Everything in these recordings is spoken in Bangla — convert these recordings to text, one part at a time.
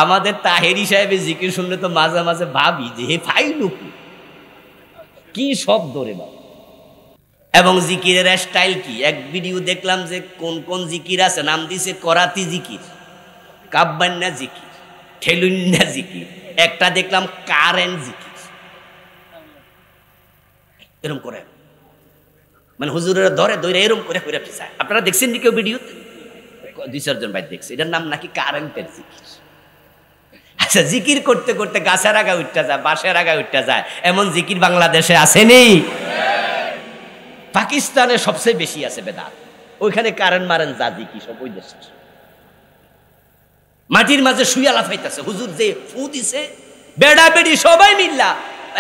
আমাদের তাহেরি সাহেবের জিকির শুনলে তো মাঝে মাঝে ভাবি যে হে ফাইলু কি শব্দ রে বাবা। এবং জিকিরের স্টাইল কি, এক ভিডিও দেখলাম যে কোন কোন জিকির আছে, নাম দিছে করাতি জিকির, কাব্বান্না জিকির, ঠেলুন্না জিকির, একটা দেখলাম কারেন্ট জিকির। এরকম করে মানে হুজুরেরা ধরে ধরে এরকম করে করে পিছায়। আপনারা দেখছেন নি কেউ ভিডিওতে? 2-4 জন ভাই দেখছে। এটার নাম নাকি কারেন্টের জিকির। আচ্ছা, জিকির করতে করতে গাছের আগায় উঠতে যায়, বাঁশের আগায় উঠতে যায়, এমন জিকির বাংলাদেশে আসেনি? পাকিস্তানে সবচেয়ে বেশি আছে বেদাত। ওইখানে কারেন্ট মারেন যা জিকির সব ওই দেশের। মাটির মাঝে শুইয়া লাফাইতেছে, হুজুর যে ফু দিছে বেড়া বেড়ি সবাই মিল্লা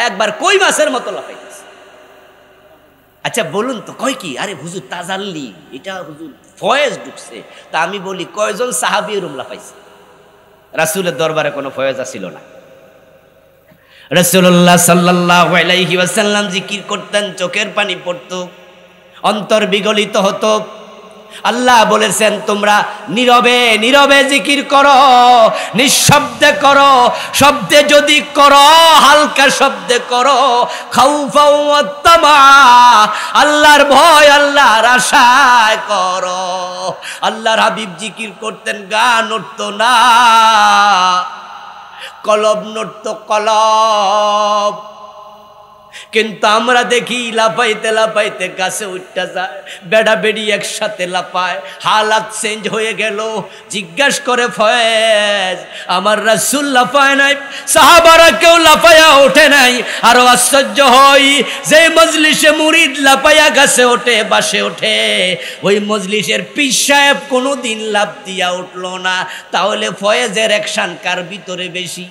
একবার কই মাছের মতো লাফাইতেছে। আচ্ছা বলুন তো, কয় কি? আরে হুজুর তাজাল্লি, এটা হুজুর ফয়েজ ঢুকছে। তা আমি বলি কয়জন সাহাবী এরকম লাফাইছে? রাসূলের দরবারে কোনো ফয়েজ ছিল না। রাসূলুল্লাহ সাল্লাল্লাহু আলাইহি ওয়াসাল্লাম জিকির করতেন, চোখের পানি পড়তো, অন্তর বিগলিত হতো। আল্লাহ বলেছেন তোমরা নীরবে নীরবে জিকির করো, নিঃশব্দে করো। শব্দে যদি করো, হালকা শব্দে করো, খাউফা ওয়া তামা, আল্লাহর ভয় আল্লাহর আশায় করো। আল্লাহর হাবিব জিকির করতেন, গান উঠতো না, কলব নড়তো কলব। কিন্তু আমরা দেখি লাফাইতে লাফাইতে গাছে উঠতে যায়, বেড়া বেড়ি একসাথে লাফায়। হালাত চেঞ্জ হয়ে গেল। জিজ্ঞাস করে ফয়েজ, আমার রাসূল লাফায় নাই, সাহাবারা কেউ লাফায়া ওঠে নাই। আরো আশ্চর্য হই, যে মজলিসে মুরিদ লাফায়া গাছে ওঠে, বাসে ওঠে, ওই মজলিসের পীর সাহেব কোনোদিন লাফ দিয়া উঠলো না। তাহলে ফয়েজের অ্যাকশন কার ভিতরে বেশি?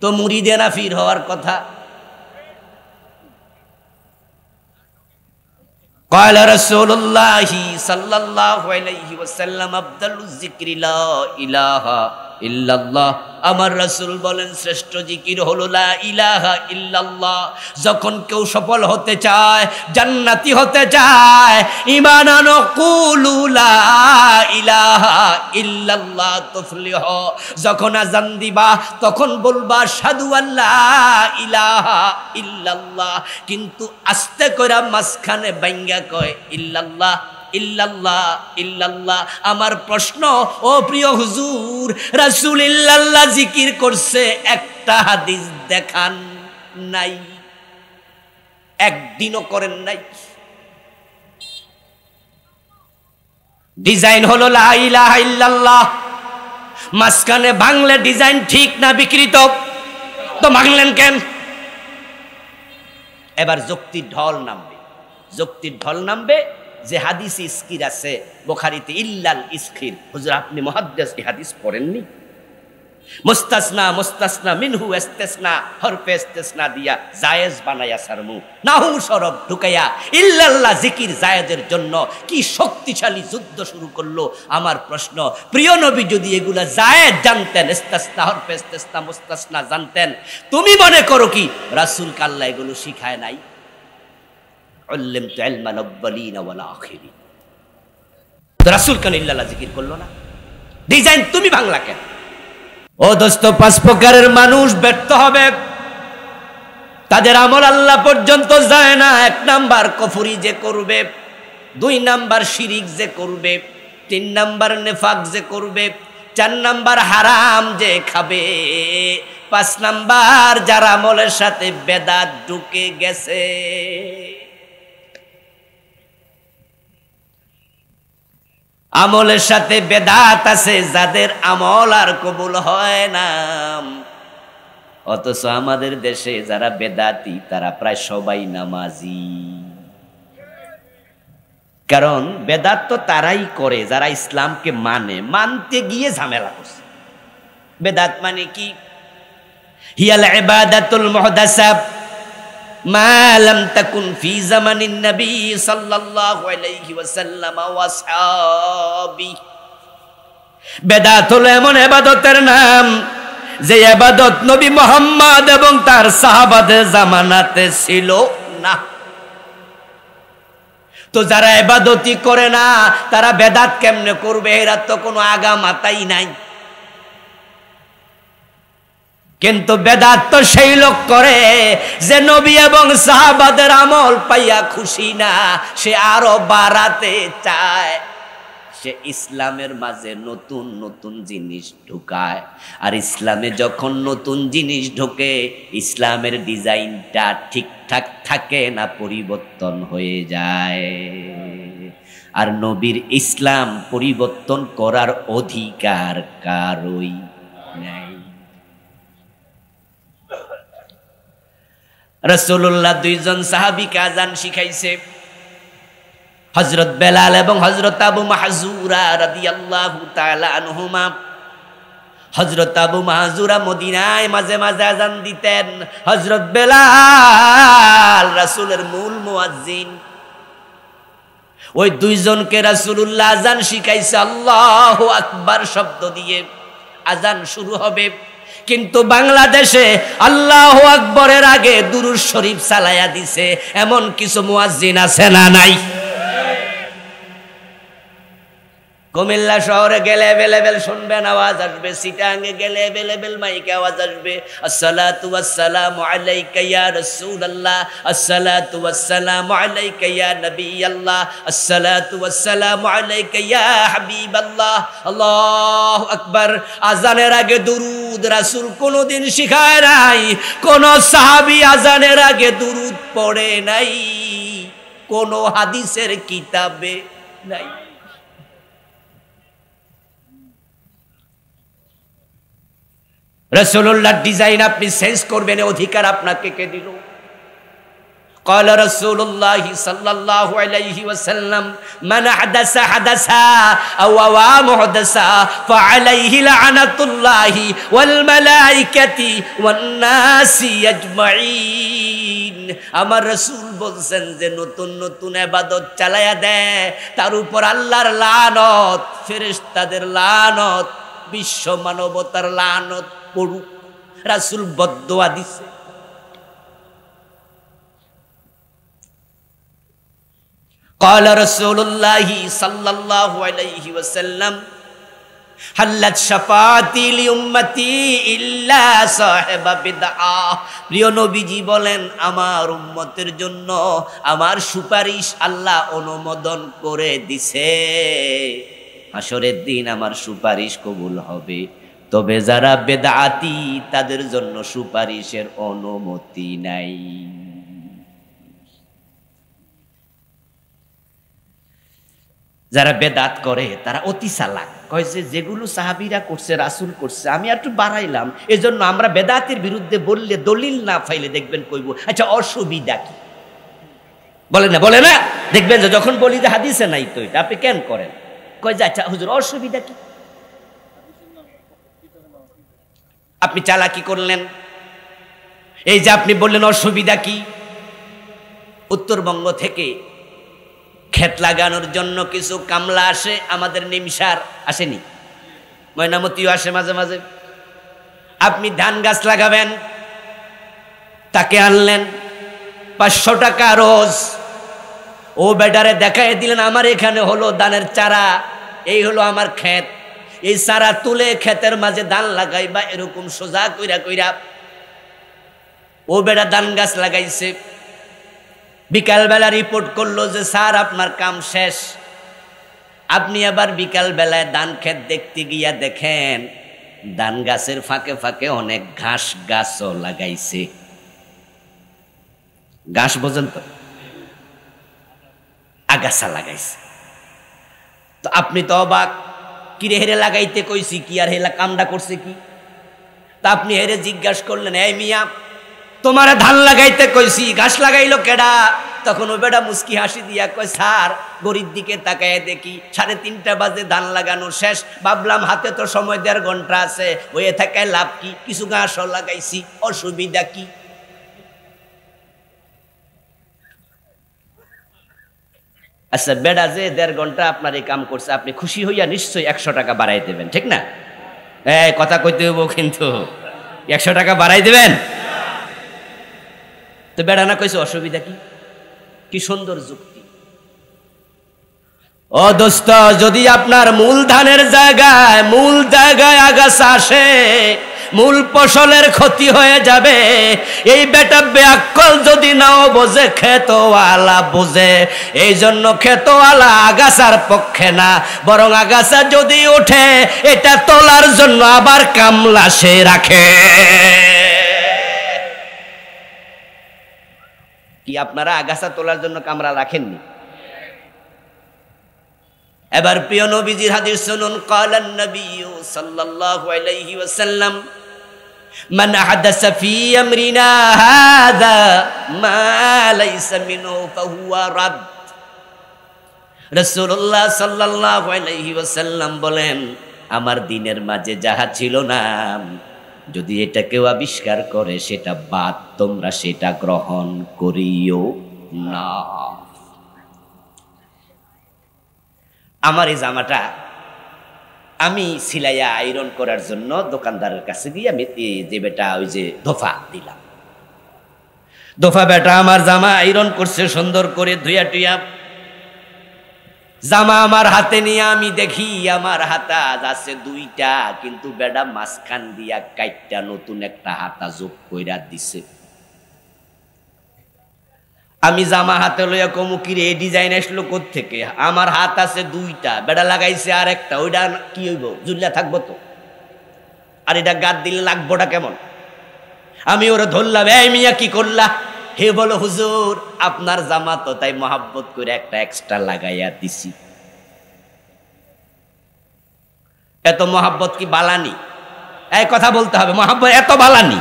তো মুরিদে না ফির হওয়ার কথা। قال رسول الله صلى الله عليه وسلم أفضل الذكر لا إله إلا الله। আমার রাসূল বলেন শ্রেষ্ঠ জিকির হলো লা ইলাহা ইল্লাল্লাহ। যখন কেউ সফল হতে চায়, জান্নাতি হতে চায়, ঈমান আনো, কুলু লা ইলাহা ইল্লাল্লাহ তুফলিহ। যখন আযান দিবা তখন বলবা আশহাদু আল্লা ইলাহা ইল্লাল্লাহ, কিন্তু আস্তে করে মাঝখানে বাইঙ্গা কয় ইল্লাল্লাহ ইল্লাল্লাহ ইল্লাল্লাহ। আমার প্রশ্ন, ও প্রিয় হুজুর, রাসূল ইল্লাল্লাহ জিকির করছে, একটা হাদিস দেখান নাই, একদিনও করেন নাই। ডিজাইন হলো লা ইলাহা ইল্লাল্লাহ, মাঝখানে ভাঙলে ডিজাইন ঠিক না বিকৃত? তো ভাঙলেন কেন? এবার যুক্তির ঢল নামবে, যুক্তির ঢল নামবে যে হাদিসে ইস্কির আছে বুখারীতে, ইল্লাল ইসখির। হুজুর আপনি মুহাদ্দিস, এই হাদিস পড়েননি? মুস্তাসনা মুস্তাসনা মিনহু ইস্তিসনা, হরফে ইস্তিসনা দিয়া জায়েজ বানায়া সারমু, নাহু শরব ঢুকায়া ইল্লাল্লাহ জিকির জায়েজের জন্য কি শক্তিশালী যুদ্ধ শুরু করলো। আমার প্রশ্ন, প্রিয় নবী যদি এগুলা জায়েজ জানতেন, ইস্তিসনা হরফে ইস্তিসনা মুস্তাসনা জানতেন, তুমি মনে করো কি রাসূল আল্লাহ এগুলো শিখায় নাই? উল্লিমতু ইলমাল আউয়ালিন ওয়াল আখিরিন। তো রাসূল কেন ইল্লাল্লাহ জিকির করলো না? ডিজাইন তুমি ভাঙলা কেন? ও দোস্ত, 5 প্রকারের মানুষ ব্যর্থ হবে, তাদের আমল আল্লাহ পর্যন্ত যায় না। 1 নাম্বার কুফরি যে করবে, 2 নাম্বার শিরিক যে করবে, 3 নাম্বার নেফাক যে করবে, 4 নাম্বার হারাম যে খাবে, 5 নাম্বার যার আমলের সাথে বেদাত ঢুকে গেছে। আমলের সাথে বেদাত আছে, যাদের আমল আর কবুল হয় না। অথচ আমাদের দেশে যারা বেদাতি তারা প্রায় সবাই নামাজি। কারণ বেদাত তো তারাই করে যারা ইসলামকে মানে, মানতে গিয়ে ঝামেলা করছে। বেদাত মানে কি? হিয়াল ইবাদাতুল মুহদাসা মা লাম তাকুন ফি জামানিন নবী সাল্লাল্লাহু আলাইহি ওয়াসাল্লাম ওয়া আসহাবি। বেদাত হলো এমন ইবাদতের নাম যে ইবাদত নবী মুহাম্মদ এবং তার সাহাবাদের জামানাতে ছিল না। তো যারা ইবাদতই করে না তারা বেদাত কেমনে করবে? এরা তো কোনো আগা মাতাই নাই। কিন্তু বেদাত তো সেই লোক করে যে নবী এবং সাহাবাদের আমল পাইয়া খুশি না, সে আরো বাড়াতে চায়। সে ইসলামের মাঝে নতুন নতুন জিনিস ঢুকায়, আর ইসলামে যখন নতুন জিনিস ঢোকে ইসলামের ডিজাইনটা ঠিকঠাক থাকে না, পরিবর্তন হয়ে যায়। আর নবীর ইসলাম পরিবর্তন করার অধিকার কারোই নাই। রাসূলুল্লাহ দুইজন সাহাবীকে আযান শিখাইছে, হযরত বেলাল এবং হযরত আবু মাহজুরা রাদিয়াল্লাহু তাআলা আনহুমা। হযরত আবু মাহজুরা মদিনায় মাঝে মাঝে আযান দিতেন, হযরত বেলাল রাসূলের মূল মুয়াজ্জিন। ওই দুইজনকে রাসূলুল্লাহ আযান শিখাইছে আল্লাহু আকবার শব্দ দিয়ে। আযান শুরু হবে, কিন্তু বাংলাদেশে আল্লাহু আকবরের আগে দুরূদ শরীফ চালায়া দিছে এমন কিছু মুয়াজ্জিন আছে না নাই? কুমিল্লা শহরে গেলে এভেলেবেল শুনবেন আওয়াজ আসবে, চিটাঙ্গে গেলে এভেলেবেল মাইকে আওয়াজ আসবে, আসসালাতু ওয়াসসালামু আলাইকা ইয়া রাসূলুল্লাহ, আসসালাতু ওয়াসসালামু আলাইকা ইয়া নবিয়াল্লাহ, আসসালাতু ওয়াসসালামু আলাইকা ইয়া হাবিবাল্লাহ। আল্লাহু আকবার। আজানের আগে দুরূদ রাসূল কোনদিন শিখায় নাই, কোন সাহাবী আজানের আগে দুরূদ পড়ে নাই, কোন হাদিসের কিতাবে নাই। রাসূলুল্লাহর ডিজাইন আপনি চেঞ্জ করবেন, অধিকার আপনাকে কে দিল? قال رسول الله صلى الله عليه وسلم من حدث حدثا أو أوى محدثا فعليه لعنة الله والملائكة والناس أجمعين। আমার রাসূল বলছেন যে নতুন নতুন ইবাদত চালায়া দেয় তার উপর আল্লাহর লানত, ফেরেশতাদের লানত, বিশ্ব মানবতার লানত পড়ুক। রাসূল বদদোয়া দিছে। قال رسول الله صلى الله عليه وسلم হাল্লাত শাফাআতি লিউম্মতি ইল্লা সাহিব বিদআ। প্রিয় নবীজি বলেন আমার উম্মতের জন্য আমার সুপারিশ আল্লাহ অনুমোদন করে দিছে, হাসরের দিন আমার সুপারিশ কবুল হবে। তবে যারা বেদাতি তাদের জন্য সুপারিশের অনুমতি নাই। যারা বেদাত করে তারা অতি চালাক, কয় যে যেগুলো সাহাবীরা করছে রাসূল করছে আমি একটু বাড়াইলাম, এজন্য আমরা বেদাতের বিরুদ্ধে বললে দলিল না পাইলে দেখবেন কইব আচ্ছা অসুবিধা কি, বলে না দেখবেন যে যখন বলি যে হাদিসে নাই তো এটা আপনি কেন করেন, কয় যে আচ্ছা হুজুর অসুবিধা কি? আপনি চালাকি করলেন, এই যে আপনি বললেন অসুবিধা কি। উত্তরবঙ্গ থেকে ক্ষেত লাগানোর জন্য কিছু কামলা আসে, আমাদের নিমসার আসেনি, ময়নামতিও আসে মাঝে মাঝে। আপনি ধান গাছ লাগাবেন, তাকে আনলেন 500 টাকা রোজ, ও বেডারে দেখাই দিলেন আমার এখানে হলো ধানের চারা, এই হলো আমার ক্ষেত, এই চারা তুলে ক্ষেতের মাঝে ধান লাগাইবা, এরকম সোজা কইরা কইরা ও বেডা ধান গাছ লাগাইছে। বিকালবেলা রিপোর্ট করলো যে স্যার আপনার কাম শেষ। আপনি আবার বিকালবেলায় ধান ক্ষেত দেখতে গিয়া দেখেন ধান গাছের ফাঁকে ফাঁকে অনেক ঘাস গাছও লাগাইছে। ঘাস বোঝেন তো, আগাছা লাগাইছে। তো আপনি তো অবাক, কিরে হেরে লাগাইতে কইছি কি আর হেলা কামটা করছে কি? তা আপনি হেরে জিজ্ঞাসা করলেন এই মিয়া তোমারে ধান লাগাইতে কইছি, ঘাস লাগাইলো কেডা? তখন ও বেটা মুস্কি হাসি দিয়া কয় স্যার গরির দিকে তাকায় দেখি 3:30 বাজে ধান লাগানো শেষ, ভাবলাম হাতে তো সময় 1.5 ঘন্টা আছে, হয়ে থাকায় লাভ কি, কিছু ঘাসও লাগাইছি, অসুবিধা কি? আচ্ছা বেটা যে 1.5 ঘন্টা আপনার এই কাম করছে, আপনি খুশি হইয়া নিশ্চয়ই 100 টাকা বাড়াই দেবেন, ঠিক না? কথা কইতে হইব কিন্তু 100 টাকা বাড়াই দেবেন। তো বেড়া না কইছে অসুবিধা কি? কি সুন্দর যুক্তি। ও দোস্ত, যদি আপনার মূল ধানের জায়গায় আগাছা আসে, মূল ফসলের ক্ষতি হয়ে যাবে। এই বেটা বেআক্কল যদি নাও বোঝে, ক্ষেতওয়ালা বোঝে। এই জন্য ক্ষেতওয়ালা আগাছার পক্ষে না, বরং আগাছা যদি ওঠে এটা তোলার জন্য আবার কামলা সে রাখে। কি আপনারা আগাছা তোলার জন্য কামরা রাখেননি? এবার প্রিয় নবীজির হাদিস শুনুন। ক্বালান নবী সাল্লাল্লাহু আলাইহি ওয়াসাল্লাম মান হাদাসা ফি আমরিনা হাযা মা লাইসা মিনহু ফাহুয়া রাদ। রাসূলুল্লাহ সাল্লাল্লাহু আলাইহি ওয়াসাল্লাম বলেন, আমার দ্বীনের মাঝে যাহা ছিল না, যদি এটা কেউ আবিষ্কার করে সেটা বাদ, তোমরা সেটা গ্রহণ করিও না। আমার এই জামাটা আমি সিলাইয়া আয়রন করার জন্য দোকানদারের কাছে গিয়ে আমি যে বেটা ওই যে দোফা দিলাম, দোফা বেটা আমার জামা আয়রন করছে সুন্দর করে ধুইয়া টুইয়া। জামা আমার হাতে নিয়ে আমি দেখি আমার হাতা আছে দুইটা, কিন্তু বেটা মাঝখান দিয়া কাইটটা নতুন একটা হাতা যোগ কইরা দিছে। আমি জামা হাতে লইয়া কমু, কিরে এই ডিজাইন আসলো কোত্থেকে? আমার হাত আছে দুইটা, বেটা লাগাইছে আর একটা, ওইটা কি হইব? জুল্লা থাকবো তো, আর এটা গাদ দিলে লাগবোটা কেমন? আমি ওরা ধরলাম, এই মিয়া কি করলা? হে বলো, হুজুর আপনার জামা তো তাই মহাব্বত করে একটা এক্সট্রা লাগাইয়া দিছি। এত মহাব্বত কি বালানি? এই কথা বলতে হবে, মহাব্বত এত বালানি?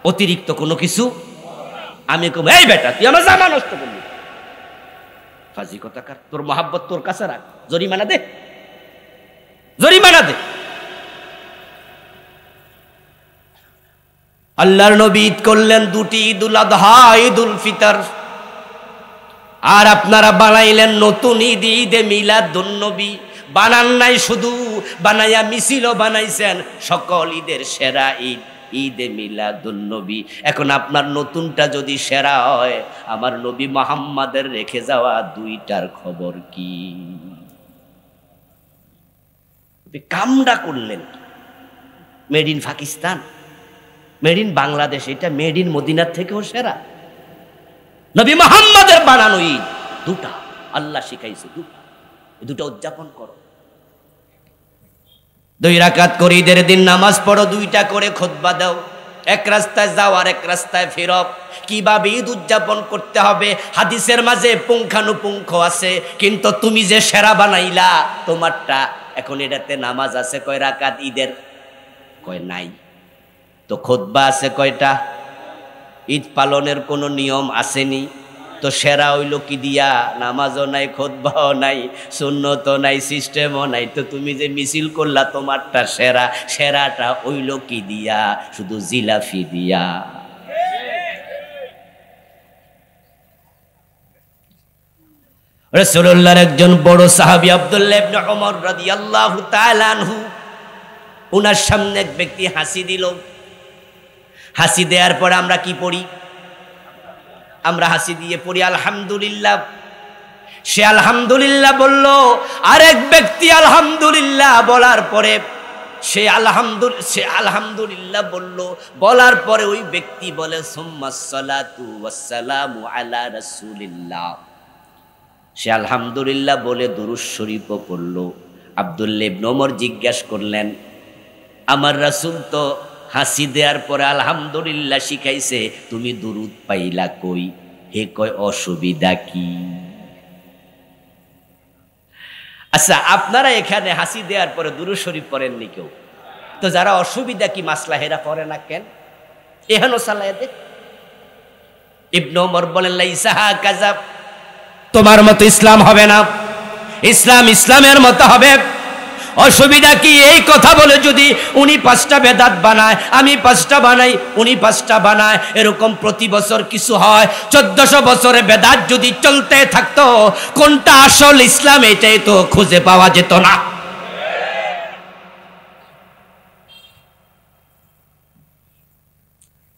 অতিরিক্ত কোনো কিছু? আমি কম, এই বেটা তুই আমার জামা নষ্ট করলি, ফাজি কথাকার, তোর মহাব্বত তোর কাছে রাখ, জরিমানা দে, জরিমানা দে। আল্লাহর নবী ঈদ করলেন দুটি, ঈদুল আযহা, ঈদুল ফিতর। আর আপনারা বানাইলেন নতুন ঈদ, ঈদে মিলাদুন নবী। বানান নাই শুধু, বানাইয়া মিছিলও বানাইছেন, সকল ঈদের সেরা ঈদ ঈদে মিলাদুন নবী। এখন আপনার নতুনটা যদি সেরা হয়, আমার নবী মুহাম্মাদের রেখে যাওয়া দুইটার খবর কি? কামটা করলেন made in Pakistan, made in Bangladesh, এটা মেড ইন মদিনার থেকেও সেরা। নবী মুহাম্মাদের বানানো ঈদ দুটা, আল্লাহ শিখাইছে দুটা, দুটা উদযাপন করো। 2 রাকাত করে ঈদের দিন নামাজ পড়ো, 2টা করে খুতবা দাও, এক রাস্তায় যাও আর এক রাস্তায় ফেরো। কিভাবে ঈদ উদযাপন করতে হবে হাদিসের মাঝে পুঙ্খানুপুঙ্খ আছে, কিন্তু তুমি যে সেরা বানাইলা তোমারটা, এখন এটাতে নামাজ আছে কয় রাকাত ঈদের? কয় নাই। তো খুতবা আছে কয়টা? ঈদ পালনের কোনো নিয়ম আসেনি। তো সেরা হইল কি দিয়া? নামাজও নাই, খুতবাও নাই, সুন্নতও নাই, সিস্টেমও নাই। তো তুমি যে মিছিল করলা তোমারটা সেরা, সেরাটা হইল কি দিয়া? শুধু জিলাফি দিয়া। রাসূলুল্লাহর একজন বড় সাহাবী আব্দুল্লাহ ইবনে ওমর রাদিয়াল্লাহু তাআলা আনহু, উনার সামনে এক ব্যক্তি হাসি দিল। হাসি দেওয়ার পর আমরা কি পড়ি? আমরা হাসি দিয়ে পড়ি আলহামদুলিল্লাহ। সে আলহামদুলিল্লাহ বলল, আরেক ব্যক্তি আলহামদুলিল্লাহ বলার পরে সে আলহামদুলিল্লাহ বলল, বলার পরে ওই ব্যক্তি বলে সুম্মাস সালাতু ওয়াসসালামু আলা রাসূলিল্লাহ। সে আলহামদুলিল্লাহ বলে দুরূদ শরীফও পড়ল। আব্দুল্লাহ ইবনে ওমর জিজ্ঞাসা করলেন, আমার রাসূল তো হাসি দেওয়ার পরে আলহামদুলিল্লাহ শিখাইছে, তুমি দুরূদ পাইলা কই? হে কয়, অসুবিধা কি? আচ্ছা, আপনারা এখানে হাসি দেওয়ার পরে দুরূদ শরীফ পড়েননি কেউ? তো যারা অসুবিধা কি মাসলা হেরা পড়ে না কেন? এহেন সালায় দে। ইবনে ওমর বলেন, লাইসা হাকাযা, তোমার মতো ইসলাম হবে না, ইসলাম ইসলামের মতো হবে। অসুবিধা কি? এই কথা বলে যদি উনি 5টা বেদাত বানায়, আমি 5টা বানাই, উনি 5টা বানায়, এরকম প্রতি বছর কিছু হয়। 1400 বছরে বেদাত যদি চলতে থাকতো, কোনটা আসল ইসলাম এটাই তো খুঁজে পাওয়া যেত না।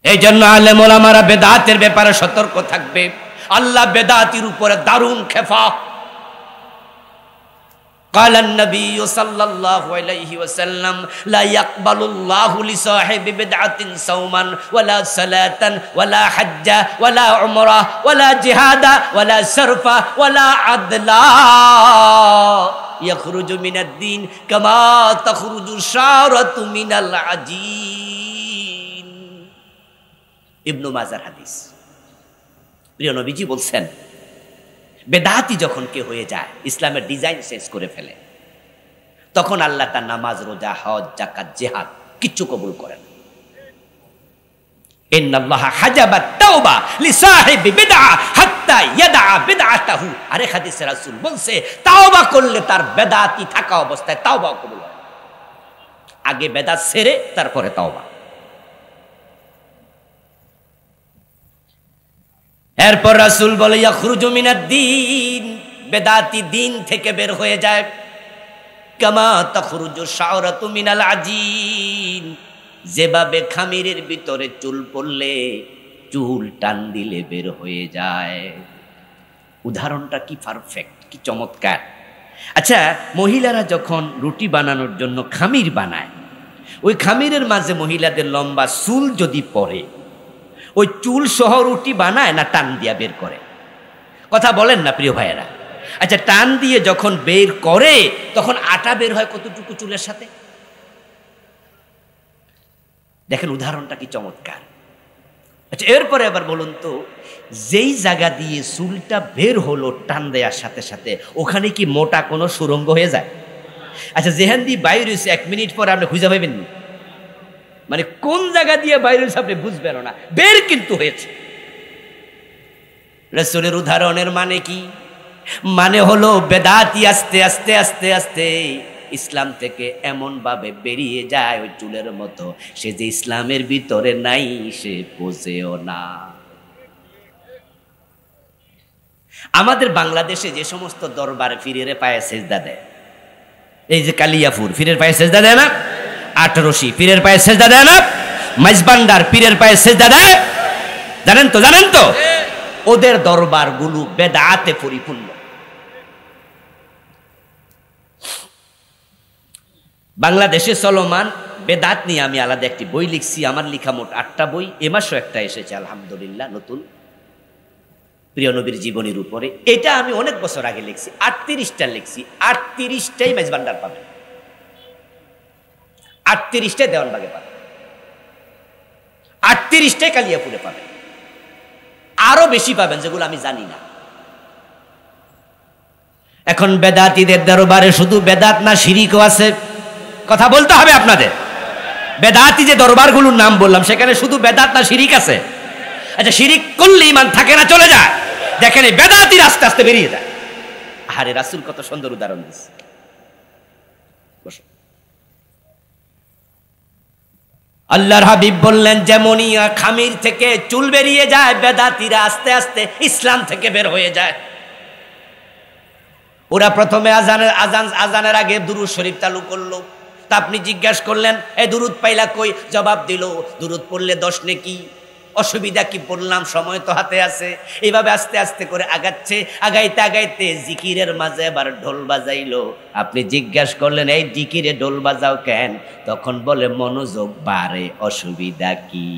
এই জন্য আলেম ওলামারা বেদাতের ব্যাপারে সতর্ক থাকবে। আল্লাহ বেদাতির উপরে দারুণ খেফা। قال النبي صلى الله عليه وسلم لا يقبل الله لصاحب بدعة صوما ولا صلاة ولا حج ولا عمرة ولا جهاد ولا صرف ولا عدل يخرج من الدين كما تخرج الشعرة من العجين ইবনু মাজার হাদিস। প্রিয় নবীজি বলছেন, বেদাতি যখন কে হয়ে যায়, ইসলামের ডিজাইন চেঞ্জ করে ফেলে, তখন আল্লাহ তার নামাজ, রোজা, হজ, যাকাত, জিহাদ কিচ্ছু কবুল করেন। ইন্নাল্লাহা হাজাবা তাওবা লিসাহিবি বিদআ হাত্তা ইয়াদা বিদআতাহু। আরে হাদিসে রাসূল বলছে, তাওবা করলে তার বেদাতি থাকা অবস্থায় তাওবা কবুল হয়। আগে বেদাত ছেড়ে তারপরে তাওবা। এরপর রাসূল বলে, ইয়াখরুজু মিনাদ দ্বীন, বেদাতি দিন থেকে বের হয়ে যায়। কামা তাখরুজু শাওরাতু মিনাল আজিন, যেভাবে খামিরের ভিতরে চুল পড়লে চুল টান দিলে বের হয়ে যায়। উদাহরণটা কি পারফেক্ট, কি চমৎকার। আচ্ছা, মহিলারা যখন রুটি বানানোর জন্য খামির বানায়, ওই খামিরের মাঝে মহিলাদের লম্বা চুল যদি পড়ে, ওই চুল সহ রুটি বানায় না টান দিয়া বের করে? কথা বলেন না প্রিয় ভাইয়েরা। আচ্ছা, টান দিয়ে যখন বের করে তখন আটা বের হয় কতটুকু চুলের সাথে? দেখেন উদাহরণটা কি চমৎকার। আচ্ছা, এরপরে আবার বলুন তো, যেই জায়গা দিয়ে চুলটা বের হলো টান দেওয়ার সাথে সাথে ওখানে কি মোটা কোনো সুরঙ্গ হয়ে যায়? আচ্ছা, যেখান দিয়ে বাইর হয়েছে 1 মিনিট পরে আপনি খুঁজে পাবেন না, মানে কোন জায়গা দিয়ে বাইর হয়েছে আপনি বুঝবেন না, বের কিন্তু হয়েছে। রাসূলের উদাহরণের মানে কি? মানে হলো বেদাতি আস্তে আস্তে আস্তে আস্তে ইসলাম থেকে এমন ভাবে বেরিয়ে যায় ওই চুলের মতো, সে যে ইসলামের ভিতরে নাই সে বোঝেও না। আমাদের বাংলাদেশে যে সমস্ত দরবারে পীরের পায়ে সেজদা দেয়, এই যে কালিয়াপুর পীরের পায়ে সেজদা দেয় না, আটরশি পীরের পায়ে সেজদা দেয় না, মাইজবান্ডার পীরের পায়ে সেজদা দেয়, জানেন তো? জানেন তো? ওদের দরবারগুলো বেদাতে পরিপূর্ণ। বাংলাদেশে চলমান বেদাত নিয়ে আমি আলাদা একটি বই লিখছি। আমার লেখা মোট 8টা বই, এ মাসও একটা এসেছে আলহামদুলিল্লাহ নতুন, প্রিয় নবীর জীবনীর উপরে। এটা আমি অনেক বছর আগে লিখছি, 38টা লিখছি। 38টাই মেজবান্ডার পাবেন, 38টাই দেওয়ানবাগে পাবেন, 38টাই কালিয়াপুরে পাবেন, আরো বেশি পাবেন যেগুলো আমি জানি না। এখন বেদাতীদের দরবারে শুধু বেদাত না, শিরিকও আছে। কথা বলতে হবে আপনাদের। বেদাতি যে দরবারগুলোর নাম বললাম সেখানে শুধু বেদাত না শিরিক আছে? আচ্ছা, শিরিক করলে ইমান থাকে না, চলে যায়? দেখেন এই বেদাতির আস্তে আস্তে বেরিয়ে যায়। আরে রাসূল কত সুন্দর উদাহরণ দিচ্ছে। আল্লাহর হাবিব বললেন, যেমনই খামির থেকে চুল বেরিয়ে যায়, বেদাতিরা আস্তে আস্তে ইসলাম থেকে বের হয়ে যায়। ওরা প্রথমে আজানের আগে দুরূদ শরীফ চালু করলো। তা আপনি জিজ্ঞাসা করলেন, এই দুরূদ পাইলা কই? জবাব দিল, দুরূদ পড়লে 10 নেকি, অসুবিধা কি? পড়লাম, সময় তো হাতে আছে। এইভাবে আস্তে আস্তে করে আগাচ্ছে। আগাইতে আগাইতে জিকিরের মাঝে আবার ঢোল বাজাইলো। আপনি জিজ্ঞাসা করলেন, এই জিকিরে ঢোল বাজাও কেন? তখন বলে, মনোযোগ বাড়ে, অসুবিধা কি?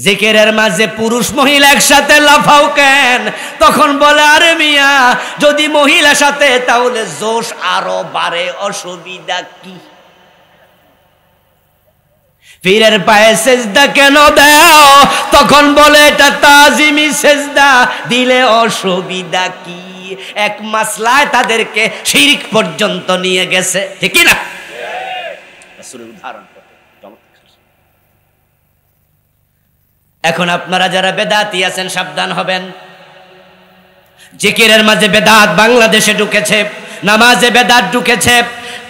জিকিরের মাঝে পুরুষ মহিলা একসাথে লাফাও কেন? তখন বলে, আরে মিয়া, যদি মহিলা সাথে তাহলে জোশ আরো বাড়ে, অসুবিধা কি? পীরের পায়ে সেজদা কেন দাও? তখন বলে, এটা তাজিমি সেজদা, দিলে অসুবিধা কি? এক মাসলায় তাদেরকে শিরক পর্যন্ত নিয়ে গেছে, ঠিক না? রাসূলের উদাহরণ। এখন আপনারা যারা বেদাতি আছেন সাবধান হবেন। জিকিরের মাঝে বেদাত বাংলাদেশে ঢুকেছে, নামাজে বেদাত ঢুকেছে,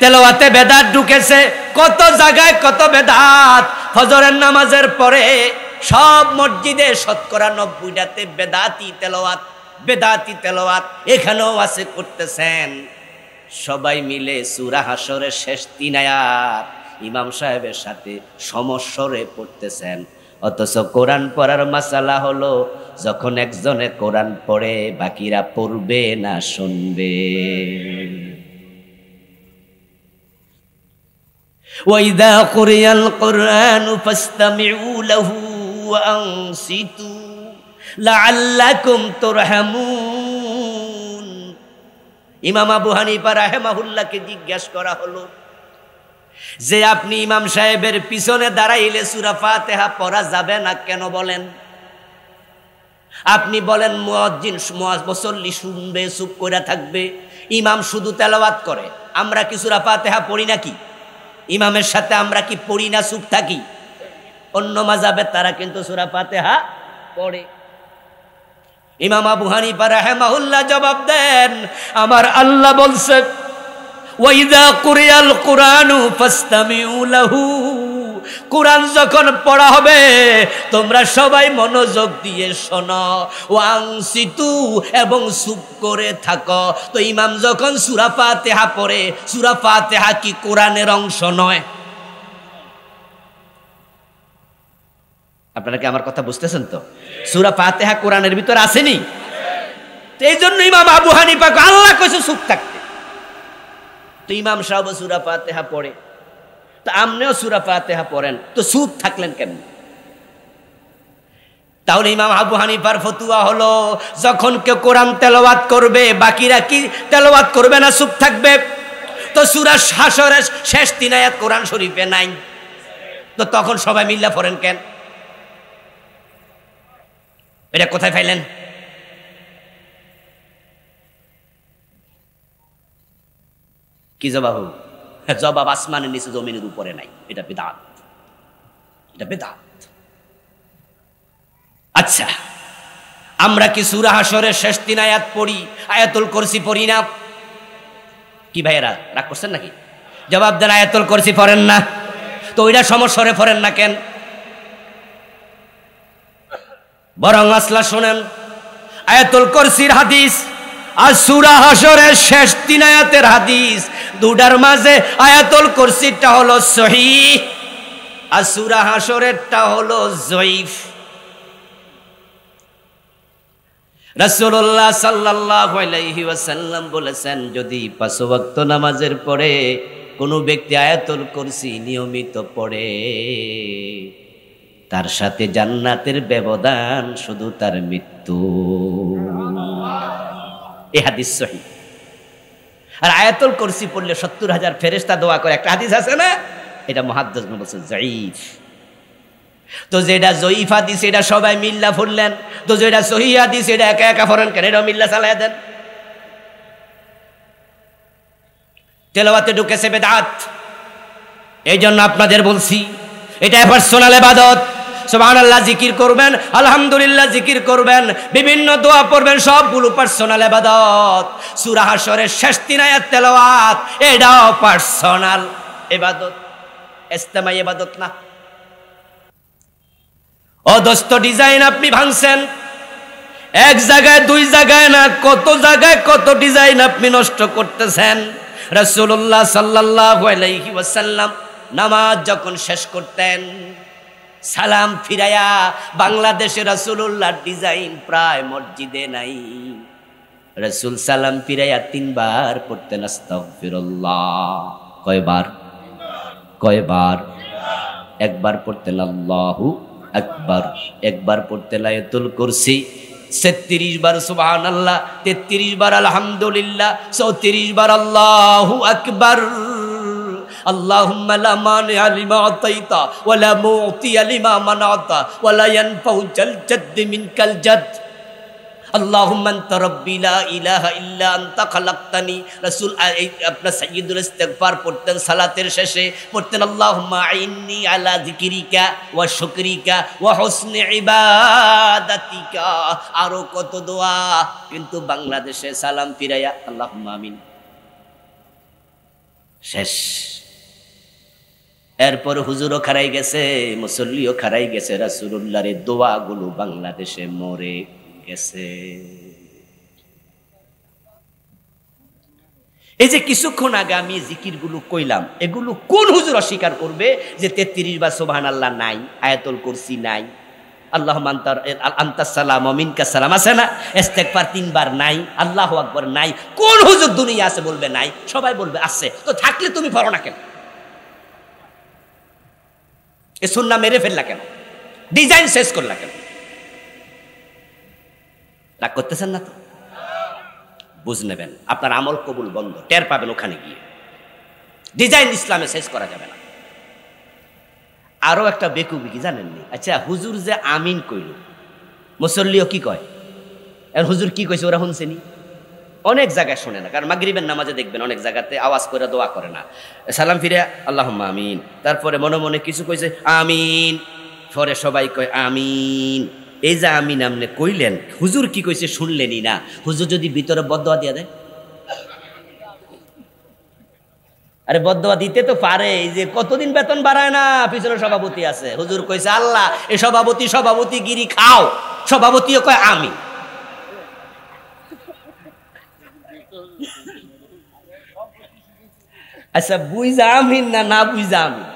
তেলাওয়াতে বেদাত ঢুকেছে, কত জায়গায় কত বেদাত। ফজরের নামাজের পরে সব মসজিদে শতকরা 90টাতে বেদাতি তেলাওয়াত, বেদাতি তেলাওয়াত এখানেও আছে, করতেছেন। সবাই মিলে সূরা হাশরের শেষ 3 আয়াত ইমাম সাহেবের সাথে সমস্বরে পড়তেছেন। অথচ কোরআন পড়ার মাসালা হলো যখন একজনে কোরআন পড়ে বাকিরা পড়বে না শুনবে। ওয়াইদা কুরিয়াল কুরআনু ফাসতামিউ লাহু ওয়া আনসিতু লাআল্লাকুম তুরহামুন। ইমাম আবু হানিফা রাহিমাহুল্লাহকে জিজ্ঞাসা করা হলো যে আপনি ইমাম সাহেবের পিছনে দাঁড়াইলে সূরা ফাতিহা পড়া যাবে না কেন বলেন? আপনি বলেন মুয়াজ্জিন মুসল্লি শুনবে, চুপ করে থাকবে, ইমাম শুধু তেলাওয়াত করে, আমরা কি সূরা ফাতিহা পড়ি নাকি? ইমামের সাথে আমরা কি পড়ি না, চুপ থাকি? অন্য মাযহাবে তারা কিন্তু সূরা ফাতিহা পড়ে। ইমাম আবু হানিফা রাহিমাহুল্লাহ জবাব দেন, আমার আল্লাহ বলছেন ওয়াইদা কুরিয়াল কুরআনু ফাসতামিউ লাহু, কুরআন যখন পড়া হবে তোমরা সবাই মনোযোগ দিয়ে শোনো, ওয়াংসিতু এবং চুপ করে থাকো। তো ইমাম যখন সূরা ফাতিহা পড়ে, সূরা ফাতিহা কি কোরআনের অংশ নয়? আপনারা কি আমার কথা বুঝতেছেন? তো সূরা ফাতিহা কোরআনের ভিতর আসেনি? তো এই জন্য ইমাম আবু হানিফা আল্লাহ কইছে চুপ থাকতে। তো ইমাম সাহেব সূরা ফাতিহা পড়ে, তো আপনিও সূরা ফাতিহা পড়েন, তো চুপ থাকলেন কেন? তাহলে ইমাম আবু হানিফার ফতোয়া হলো যখন কেউ কোরআন তেলাওয়াত করবে বাকিরা কি তেলাওয়াত করবে না, চুপ থাকবে? তো সূরা হাশরের শেষ 3 আয়াত কোরআন শরীফে নাই, তো তখন সবাই মিল্লা পড়েন কেন? এটা কোথায় পাইলেন? কি জবাব? জবাব আসমানের নিচে জমিনের উপরে নাই, এটা বিদআত, এটা বিদআত। আচ্ছা, আমরা কি সূরা হাশরের শেষ 3 আয়াত পড়ি, আয়াতুল কুরসি পড়ি না? কি ভাইয়েরা রাগ করছেন নাকি? জবাব দেন, আয়াতুল কুরসি পড়েন না, তো ওইটা সমস্বরে পড়েন না কেন? বরং আসলা শোনেন, আয়াতুল কুরসির হাদিস আর সূরা হাশরের শেষ 3 আয়াতের হাদিস, দুটার মাঝে আয়াতুল কুরসিটা হলো সহিহ আর সূরা হাশরেরটা হলো যঈফ। রাসূলুল্লাহ সাল্লাল্লাহু আলাইহি ওয়াসাল্লাম বলেছেন, যদি 5 ওয়াক্ত নামাজের পরে কোনো ব্যক্তি আয়াতুল কুরসি নিয়মিত পড়ে, তার সাথে জান্নাতের ব্যবধান শুধু তার মৃত্যু। এই হাদিস সহিহ। আর আয়াতুল কুরসি পড়লে 70,000 ফেরেশতা দোয়া করে, একটা হাদিস আছে না? এটা মুহাদ্দিসগণ বলেছেন যঈফ। তো যেটা যঈফ হাদিস এটা সবাই মিল্লা পড়লেন, তো যেটা সহিহ হাদিস এটা একা একা পড়েন কেন? এটা মিল্লা চালায় দেন। তেলাওয়াতে ঢুকেছে বিদআত। এই জন্য আপনাদের বলছি এটা পার্সোনাল ইবাদত। সুবহানাল্লাহ জিকির করবেন, আলহামদুলিল্লাহ জিকির করবেন, বিভিন্ন দোয়া পড়বেন, সবগুলো পার্সোনাল ইবাদত। সূরা হাশরের শেষ 3 আয়াত তেলাওয়াত এটাও পার্সোনাল ইবাদত, ইজতিমাই ইবাদত না। অদস্ত ডিজাইন আপনি ভাঙছেন, এক জায়গায় 2 জায়গায় না, কত জায়গায় কত ডিজাইন আপনি নষ্ট করতেছেন। রাসূলুল্লাহ সাল্লাল্লাহু আলাইহি ওয়াসাল্লাম নামাজ যখন শেষ করতেন, সালাম ফিরায়া, বাংলাদেশে রাসূলুল্লাহর ডিজাইন প্রায় মসজিদে নাই, রাসূল সালাম ফিরায়া 3 বার পড়তেন আস্তাগফিরুল্লাহ। কয়বার? কয়বার? একবার পড়তেন আল্লাহু আকবার, একবার পড়তেন আয়াতুল কুরসি, 36 বার সুবহানাল্লাহ, 33 বার আলহামদুলিল্লাহ, 34 বার আল্লাহু আকবার। আল্লাহুম্মা লা মানিআ লিমা আতাইতা ওয়া লা মুতিয়া লিমা মানাতা ওয়া লা ইয়ানফাউ জাল জাদ্দি মিনকাল জাদ। আল্লাহুম্মা আনতা রাব্বি লা ইলাহা ইল্লা আনতা খালাকতানি। রাসূল আপনার সাইয়্যিদুল ইস্তিগফার পড়তেন সালাতের শেষে, পড়তেন আল্লাহুম্মা আইন্নি আলা যিকরিকা ওয়া শুকরিকা ওয়া হুসনি ইবাদাতিকা। আরো কত দোয়া, কিন্তু বাংলাদেশে সালাম ফিরাইয়া আল্লাহুম্মা আমিন, শেষ। এরপর হুজুরও খারাই গেছে, মুসল্লিও খারাই গেছে, রাসূলুল্লাহর দোয়াগুলো বাংলাদেশে মরে গেছে। এই যে কিছুক্ষণ আগে আমি জিকিরগুলো কইলাম, এগুলো কোন হুজুর অস্বীকার করবে যে 33 বার সুবহানাল্লাহ নাই, আয়াতুল কুরসি নাই, আল্লাহুম্মা আনতাস সালাম ওয়া মিনকাস সালাম আছে না, ইস্তেগফার 3 বার নাই, আল্লাহু আকবার নাই? কোন হুজুর দুনিয়া আছে বলবে নাই? সবাই বলবে আছে। তো থাকলে তুমি পড়ো না কেন? এই সুন্নাহ মেরে ফেললা কেন? ডিজাইন শেষ করলা কেন? রাগ করতেছেন না তো? বুঝ নেবেন, আপনার আমল কবুল বন্ধ, টের পাবেন ওখানে গিয়ে। ডিজাইন ইসলামে শেষ করা যাবে না। আরো একটা বেকুবি কি জানেননি? আচ্ছা, হুজুর যে আমিন কইল, মুসল্লিও কি কয়? আর হুজুর কি কইছে ওরা শুনছেনি? অনেক জায়গায় শোনে না, কারণ মাগরিবের নামাজে দেখবেন অনেক জায়গাতে আওয়াজ করে দোয়া করে না, সালাম ফিরে আল্লাহুম্মা আমিন, তারপরে মনে মনে কিছু কইছে আমিন, পরে সবাই কয় আমিন। এই যে আমিন আমনে কইলেন, হুজুর কি কইছে শুনলেনই না। হুজুর যদি ভিতরে বদদোয়া দিয়ে দেয়, আরে বদদোয়া দিতে তো পারে। এই যে কতদিন বেতন বাড়ায় না, পিছনে সভাপতি আছে, হুজুর কইছে আল্লাহ এ সভাপতি গিরি খাও, সভাপতিও কয় আমি। আচ্ছা, বুঝা আমিন না না বুঝা আমিন?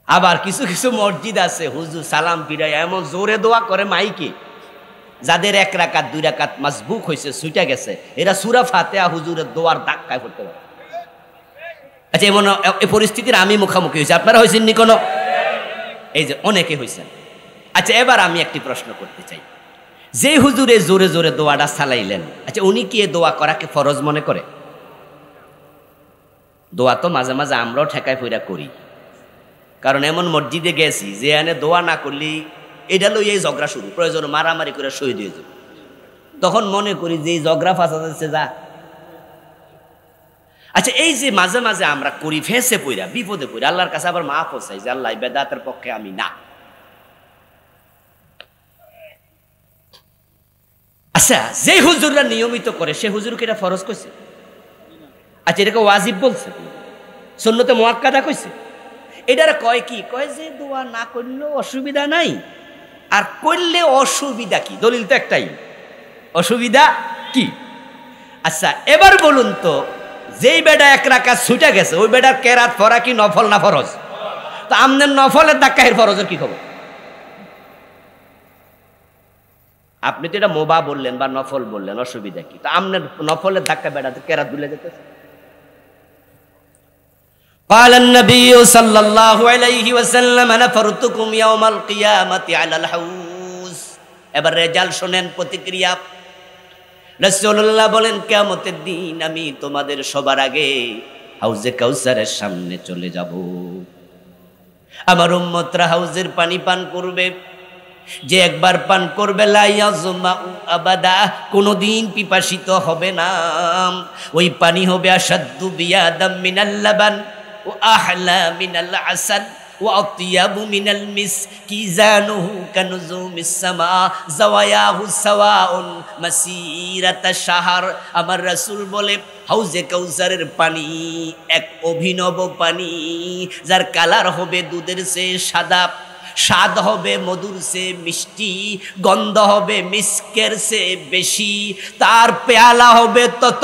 আবার কিছু কিছু মসজিদ আছে হুজুর সালাম ফিরাই এমন জোরে দোয়া করে মাইকে, যাদের 1 রাকাত 2 রাকাত মাসবুক হয়েছে, ছুটে গেছে, এরা সূরা ফাতিহা হুজুরের দোয়ার ধাক্কায় পড়তে পারে। আচ্ছা, এমন এই পরিস্থিতির আমি মুখোমুখি হয়েছি, আপনারা হয়েছেন নি কোনো? এই যে অনেকে হয়েছেন। আচ্ছা, এবার আমি একটি প্রশ্ন করতে চাই, যে হুজুরে জোরে জোরে দোয়াটা চালাইলেন, আচ্ছা উনি কি এ দোয়া করাকে ফরজ মনে করে? দোয়া তো মাঝে মাঝে আমরাও ঠেকায় ফইরা করি, কারণ এমন মসজিদে গেছি যে এনে দোয়া না করলি এটা লই এই ঝগড়া শুরু, প্রয়োজন মারামারি করে শহীদ হয়ে যাবে। তখন মনে করি যে এই ঝগড়া ফাঁসাচ্ছে যা। আচ্ছা, এই যে মাঝে মাঝে আমরা করি ফেঁসে পইরা বিপদে পড়ি, আল্লাহর কাছে আবার মাফ চাই যে আল্লাহ বেদাতের পক্ষে আমি না। আচ্ছা, যে হুজুররা নিয়মিত করে সে হুজুরকে এটা ফরজ কইছে? আচ্ছা, এটাকে ওয়াজিব বলছে, সুন্নতে মুআক্কাদা কইছে? এটার কয় কি? কয় যে দোয়া না করলেও অসুবিধা নাই, আর করলে অসুবিধা কি? দলিল তো একটাই, অসুবিধা কি? আচ্ছা, এবার বলুন তো, যেই বেটা 1 রাকাত ছুটে গেছে ওই বেটার কেরাত পড়া কি নফল না ফরজ? তো আমনের নফলের ধাক্কায় ফরজের কি খবর? আপনি তো এটা মোবা বললেন বা নফল বললেন, অসুবিধা কি? তো আমনের নফলের ধাক্কা বেটাতে কেরাত ভুলে যেতেছে। قال النبي صلى الله عليه وسلم نفرتكم يوم القيامة على الحوض। এবার রেজাল্ট শুনেন, প্রতিক্রিয়া। রাসূলুল্লাহ বলেন, কিয়ামতের দিন আমি তোমাদের সবার আগে হাউজে কাউসারের সামনে চলে যাব। আমার উম্মতরা হাউজের পানি পান করবে, যে একবার পান করবে লা ইয়াজমাউ আবাদা, কোনদিন পিপাসিত হবে না। ওই পানি হবে আসাদ্দু বিয়াদাম মিনাল লাবান ও আহলা মিনাল আসাল ও আতিয়াবু মিনাল মিসকি জানুহু কানুজুমিস সামা জাওয়ায়াহু সাওয়াউন মাসিরাতা শাহর। আমার রাসূল বলে, হাউজে কাউসারের পানি এক অভিনব পানি, যার কালার হবে দুধের চেয়ে সাদা, স্বাদ হবে মধুর সে মিষ্টি, গন্ধ হবে মিস্কের সে বেশি, তার পেয়ালা হবে তত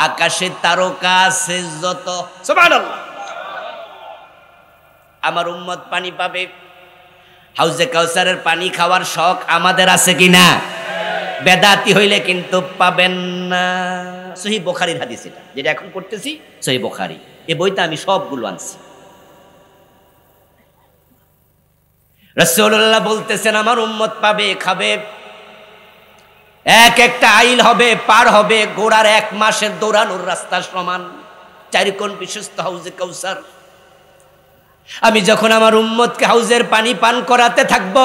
আকাশে তারকা আছে যত। সুবহানাল্লাহ। আমার উম্মত পানি পাবে। হাউজে কাউসারের পানি খাওয়ার শখ আমাদের আছে কিনা? বেদাতি হইলে কিন্তু পাবেন না। সহিহ বুখারীর হাদিস, এটা যেটা এখন পড়তেছি সহিহ বুখারী, এই বইটা আমি সবগুলো আনছি। রাসূলুল্লাহ বলতেছেন, আমার উম্মত পাবে, খাবে, এক একটা আইল হবে, পার হবে ঘোড়ার 1 মাসের দৌড়ানোর রাস্তার সমান, 4 কোণ বিশিষ্ট হাউজে কাউসার। আমি যখন আমার উম্মতকে হাউজের পানি পান করাতে থাকব,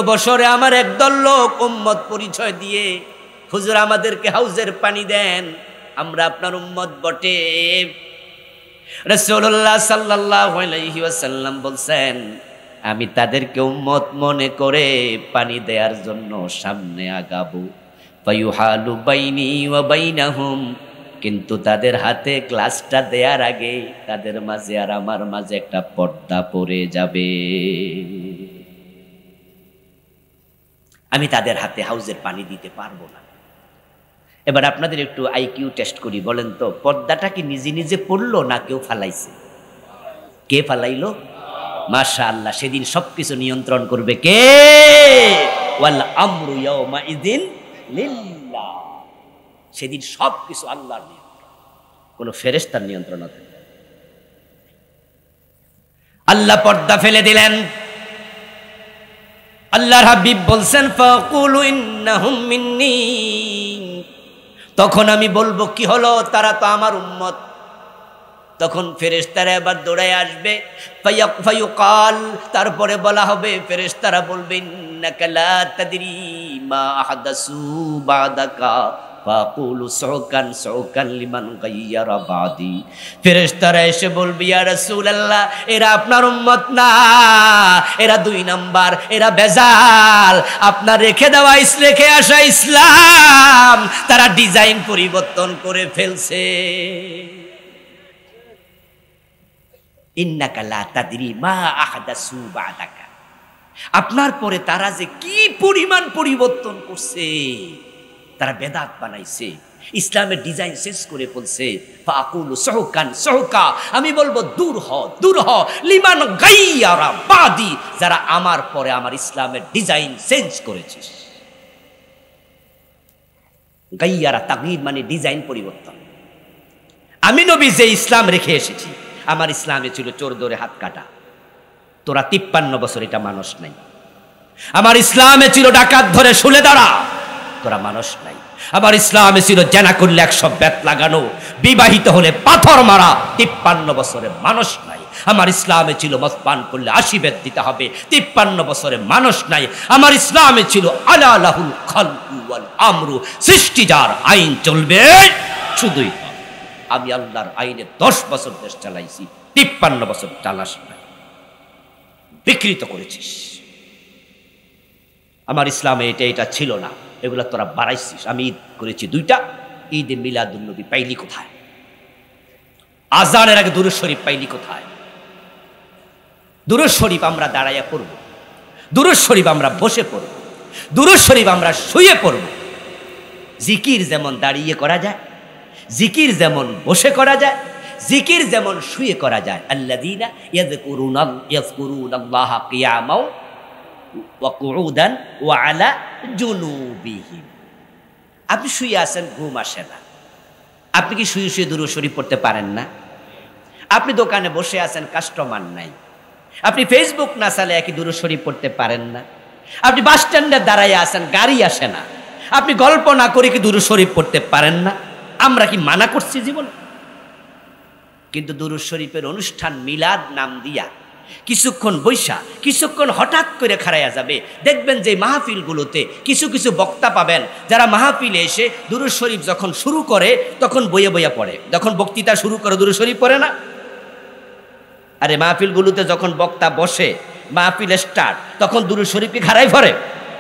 বছরে আমার একদল লোক উম্মত পরিচয় দিয়ে, হুজুর আমাদেরকে হাউজের পানি দেন, আমরা আপনার উম্মত বটে। রাসূলুল্লাহ সাল্লাল্লাহু আলাইহি ওয়াসাল্লাম বলছেন, আমি তাদেরকে উম্মত মনে করে পানি দেওয়ার জন্য সামনে আগাবো। ফায়ুহালু বাইনি ওয়া বাইনাহুম, কিন্তু তাদের হাতে গ্লাসটা দেওয়ার আগে তাদের মাঝে আর আমার মাঝে একটা পর্দা পড়ে যাবে। আমি তাদের হাতে হাউজের পানি দিতে পারবো না। এবার আপনাদের একটু আইকিউ টেস্ট করি, বলেন তো পর্দাটা কি নিজে নিজে পড়লো না কেউ ফালাইছে? কে ফালাইলো? মাশাআল্লাহ। সেদিন সবকিছু নিয়ন্ত্রণ করবে কে? ওয়াল আমরু ইয়াউমা ইযিন লিল্লাহ। সেদিন সবকিছু আল্লাহর নিয়ন্ত্রণ, কোনো ফেরেশতার নিয়ন্ত্রণ হবে না। আল্লাহ পর্দা ফেলে দিলেন। আল্লাহর হাবিব বলছেন ফাকুলু ইন্নাহুম মিন্নি, তখন আমি বলবো কি হলো, তারা তো আমার উম্মত। তখন ফেরেশতারা এবার দৌড়ায় আসবে, ফায়ুকাল, তারপরে বলা হবে, ফেরেশতারা বলবে ইন্নাকা লা তাদরি মা আহদাসু বাদাকা ফাকুলু সুকান সুকান লিমান গায়্যারা বাদি। ফেরেশতারা এসে বলবে ইয়া রাসূলুল্লাহ, এরা আপনার উম্মত না, এরা 2 নাম্বার, এরা বেজাল। আপনার রেখে দেওয়া রেখে আসা ইসলাম তারা ডিজাইন পরিবর্তন করে ফেলছে। ইন্নাকা লা তাদরি মা আহদাসু বাদাকা, আপনার পরে তারা যে কি পরিমাণ পরিবর্তন করছে, তারা বেদাত বানাইছে, ইসলামের ডিজাইন শেষ করে ফেলছে। ফাকুলু সুকান সুকা, আমি বলবো দূর হ দূর হ, লিমান গায়্যারা বাদি, যারা আমার পরে আমার ইসলামের ডিজাইন চেঞ্জ করেছিস। গায়্যারা তাগয়ীর মানে ডিজাইন পরিবর্তন। আমি নবী যে ইসলাম রেখে এসেছি, আমার ইসলামে ছিল চোর ধরে হাত কাটা, তোরা 53 বছর এটা মানুষ নাই। আমার ইসলামে ছিল ডাকাত ধরে শুলে দাঁড়া, তোরা মানুষ নাই। আমার ইসলামে ছিল জেনা করলে 100 বেত লাগানো, বিবাহিত হলে পাথর মারা, 53 বছরে মানুষ নাই। আমার ইসলামে ছিল মদ পান করলে 80 বেত দিতে হবে, 53 বছরে মানুষ নাই। আমার ইসলামে ছিল আলা লাহুল খালকু ওয়াল আমরু, সৃষ্টি যার, আইন চলবে শুধুই। আমি আল্লাহর আইনে 10 বছর দেশ চালাইছি, 53 বছর চালাস নাই, বিকৃত করেছিস। আমার ইসলামে এটা ছিল না, এগুলা তোরা বাড়াইছিস। আমি ঈদ করেছি 2টা, ঈদে মিলাদুন নবী পাইলি কোথায়? আজানের আগে দুরূদ শরীফ পাইলি কোথায়? দুরূদ শরীফ আমরা দাঁড়াইয়া পড়ব, দুরূদ শরীফ আমরা বসে পড়ব, দুরূদ শরীফ আমরা শুয়ে পড়ব। জিকির যেমন দাঁড়িয়ে করা যায়, জিকির যেমন বসে করা যায়, জিকির যেমন শুয়ে করা যায়। আল্লাযীনা ইয়াযকুরুনাল্লাহা কিয়ামান ওয়া কুউদান ওয়া আলা জুনুবিহিম। আপনি শুয়ে আছেন, ঘুম আসে না, আপনি কি শুয়ে শুয়ে দুরূদ শরীফ পড়তে পারেন না? আপনি দোকানে বসে আছেন, কাস্টমার নাই, আপনি ফেসবুক না চালে একই দুরূদ শরীফ পড়তে পারেন না? আপনি বাস স্ট্যান্ডে দাঁড়ায় আছেন, গাড়ি আসে না, আপনি গল্প না করে কি দুরূদ শরীফ পড়তে পারেন না? আমরা কি মানা করছি জীবনে? কিন্তু দুরূদ শরীফের অনুষ্ঠান মিলাদ নাম দিয়া কিছুক্ষণ বৈশা, কিছুক্ষণ হঠাৎ করে খাড়াইয়া যাবে, দেখবেন যে মাহফিলগুলোতে কিছু কিছু বক্তা পাবেন যারা মাহফিলে এসে দুরূদ শরীফ যখন শুরু করে তখন বইয়ে বইয়া পড়ে, যখন বক্তৃতা শুরু করে দুরূদ শরীফ পড়ে না। আরে মাহফিলগুলোতে যখন বক্তা বসে, মাহফিল স্টার্ট, তখন দুরূদ শরীফকে খাড়াই পড়ে,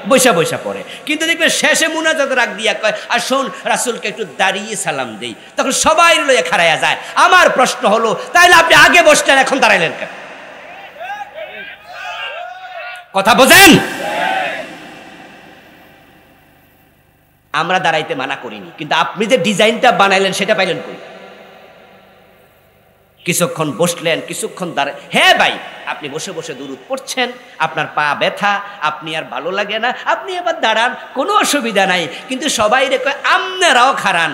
বৈশা বৈশা পড়ে। কিন্তু দেখবেন শেষে মুনাজাত রাখ দিয়া কয় আসুন রাসূলকে একটু দাঁড়িয়ে সালাম দেই, তখন সবাই লয়ে খাড়াইয়া যায়। আমার প্রশ্ন হলো, তাইলে আপনি আগে বসলেন, এখন দাঁড়াইলেন কেন? কথা বোঝেন? আমরা দাঁড়াইতে মানা করিনি, কিন্তু আপনি যে ডিজাইনটা বানাইলেন সেটা পাইলেন কই? কিছুক্ষণ বসলেন, কিছুক্ষণ দাঁড়ায়। হ্যাঁ ভাই, আপনি বসে বসে দুরূদ পড়ছেন, আপনার পা ব্যথা, আপনি আর ভালো লাগে না, আপনি এবার দাঁড়ান, কোনো অসুবিধা নাই। কিন্তু সবাই রে কয় আমনেরাও খারান।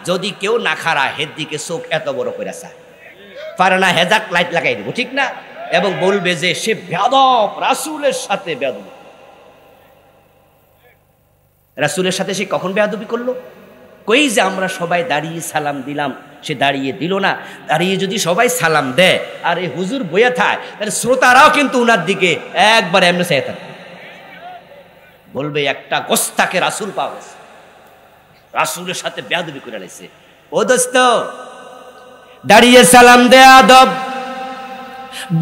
যদি কেউ না খারা, হের দিকে চোখ এত বড় করে চায়, পারে না, হেজাক লাইট লাগাই দেবো, ঠিক না? এবং বলবে যে সে বেয়াদব, রাসূলের সাথে বেয়াদবি। রাসূলের সাথে সে কখন বেয়াদবি করলো? কই যে আমরা সবাই দাঁড়িয়ে সালাম দিলাম, সে দাঁড়িয়ে দিল না। দাঁড়িয়ে যদি সবাই সালাম দেয় আর এই হুজুর বইয়া থাকে, তাহলে শ্রোতারাও কিন্তু উনার দিকে একবার এমনি চেয়ে থাকবে, বলবে একটা গোস্তাকে রাসূল পাওয়া গেছে, রাসূলের সাথে বেয়াদবি করে লাইছে। ও দোস্ত, দাঁড়িয়ে সালাম দেয়া আদব,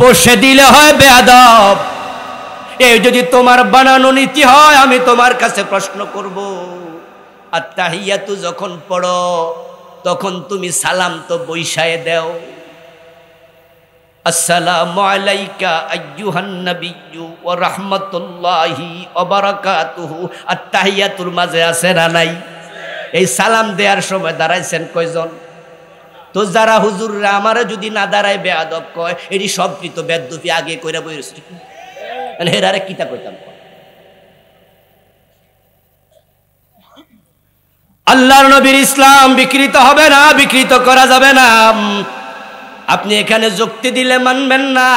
বসে দিলে হয় বেয়াদব। এই যদি তোমার বানানো নীতি হয়, আমি তোমার কাছে প্রশ্ন করব, আত্তাহিয়াতু যখন পড়ো তখন তুমি সালাম তো বৈশায় দাও, আসসালামু আলাইকা আইয়ুহান নাবিয়্যু ওয়া রাহমাতুল্লাহি ওয়া বারাকাতুহু। আত্তাহিয়াতুর মাঝে আছে না নাই? এই সালাম দেওয়ার সময় দাঁড়াইছেন কয়জন? তো যারা হুজুররা আমারে যদি না দাঁড়ায় বেয়াদব কয়, এটি সব কৃত বেদবি আগে কইরা বইরছি, হেরারে কিতা কইতাম? আল্লাহর নবীর ইসলাম বিকৃত হবে না, বিকৃত করা যাবে না। আপনি এখানে যুক্তি দিলে মানবেন না,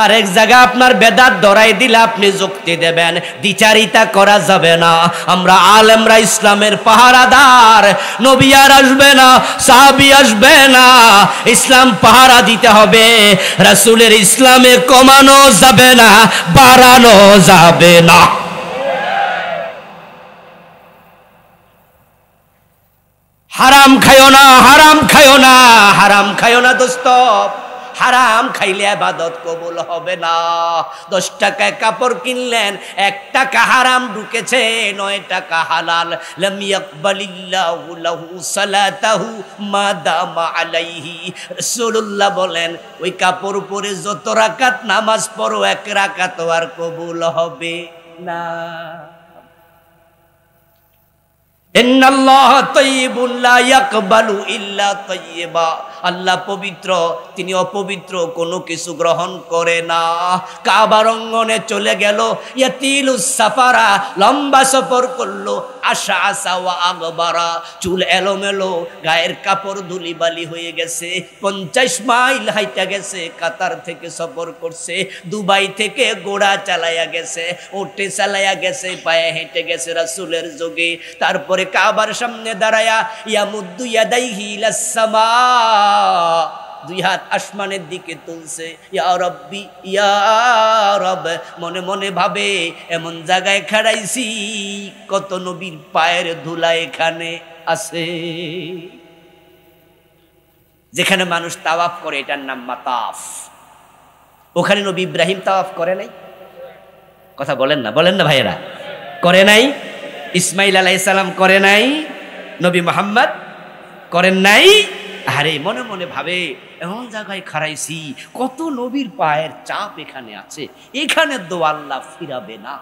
আর এক জায়গায় আপনার বেদাত ধরাই দিলে আপনি যুক্তি দেবেন, দ্বিচারিতা করা যাবে না। আমরা আলেমরা ইসলামের পাহারাদার, নবী আর আসবে না, সাহাবী আসবে না, ইসলাম পাহারা দিতে হবে। রাসূলের ইসলামে কমানো যাবে না, বাড়ানো যাবে না। হারাম খায়ো না, হারাম খায়ো না, হারাম খায়ো না দোস্ত। হারাম খাইলে ইবাদত কবুল হবে না। 10 টাকায় কাপড় কিনলেন, 1 টাকা হারাম ঢুকেছে, 9 টাকা হালাল। লাম ইয়াকবালিল্লাহু লাহু সালাতাহু মা দামা আলাইহি। রাসূলুল্লাহ বলেন, ওই কাপড় পরে যত রাকাত নামাজ পড়ো, 1 রাকাত আর কবুল হবে না। ইন্নাল্লাহা তাইয়্যিবুন লা ইয়াকবালু ইল্লা তাইয়্যিবা। আল্লাহ পবিত্র, তিনি অপবিত্র কোনো কিছু গ্রহণ করে না। কাবার অঙ্গনে চলে গেল, ইয়াতিলুস সাফারা, লম্বা সফর করলো, আশা আসা ওয়া আগবারা, চুল এলোমেলো, গায়ের কাপড় ধুলিবালি হয়ে গেছে, 50 মাইল হাইটা গেছে, কাতার থেকে সফর করছে, দুবাই থেকে ঘোড়া চালাইয়া গেছে, ওটে চালাইয়া গেছে, পায়ে হেঁটে গেছে রাসূলের যোগে। তারপরে কাবার সামনে দাঁড়ায়া ইয়ামুদ্দু ইয়াদাইহি ইলাস সামা, 2 হাত আসমানের দিকে তুলছে, ইয়া রব্বি ইয়া রব। মনে মনে ভাবে, এমন জায়গায় খাড়াইছি কত নবীর পায়ের ধুলা এখানে আছে। যেখানে মানুষ তাওয়াফ করে, এটার নাম মাতাফ। ওখানে নবী ইব্রাহিম তাওয়াফ করে নাই? কথা বলেন না, বলেন না ভাইয়েরা, করে নাই? ইসমাইল আলাইহিস সালাম করে নাই? নবী মুহাম্মদ করেন নাই? আরে মনে মনে ভাবে, এমন জায়গায় খাড়াইছি কত নবীর পায়ের চাপ এখানে আছে, এখানে দো আল্লাহ ফিরাবে না।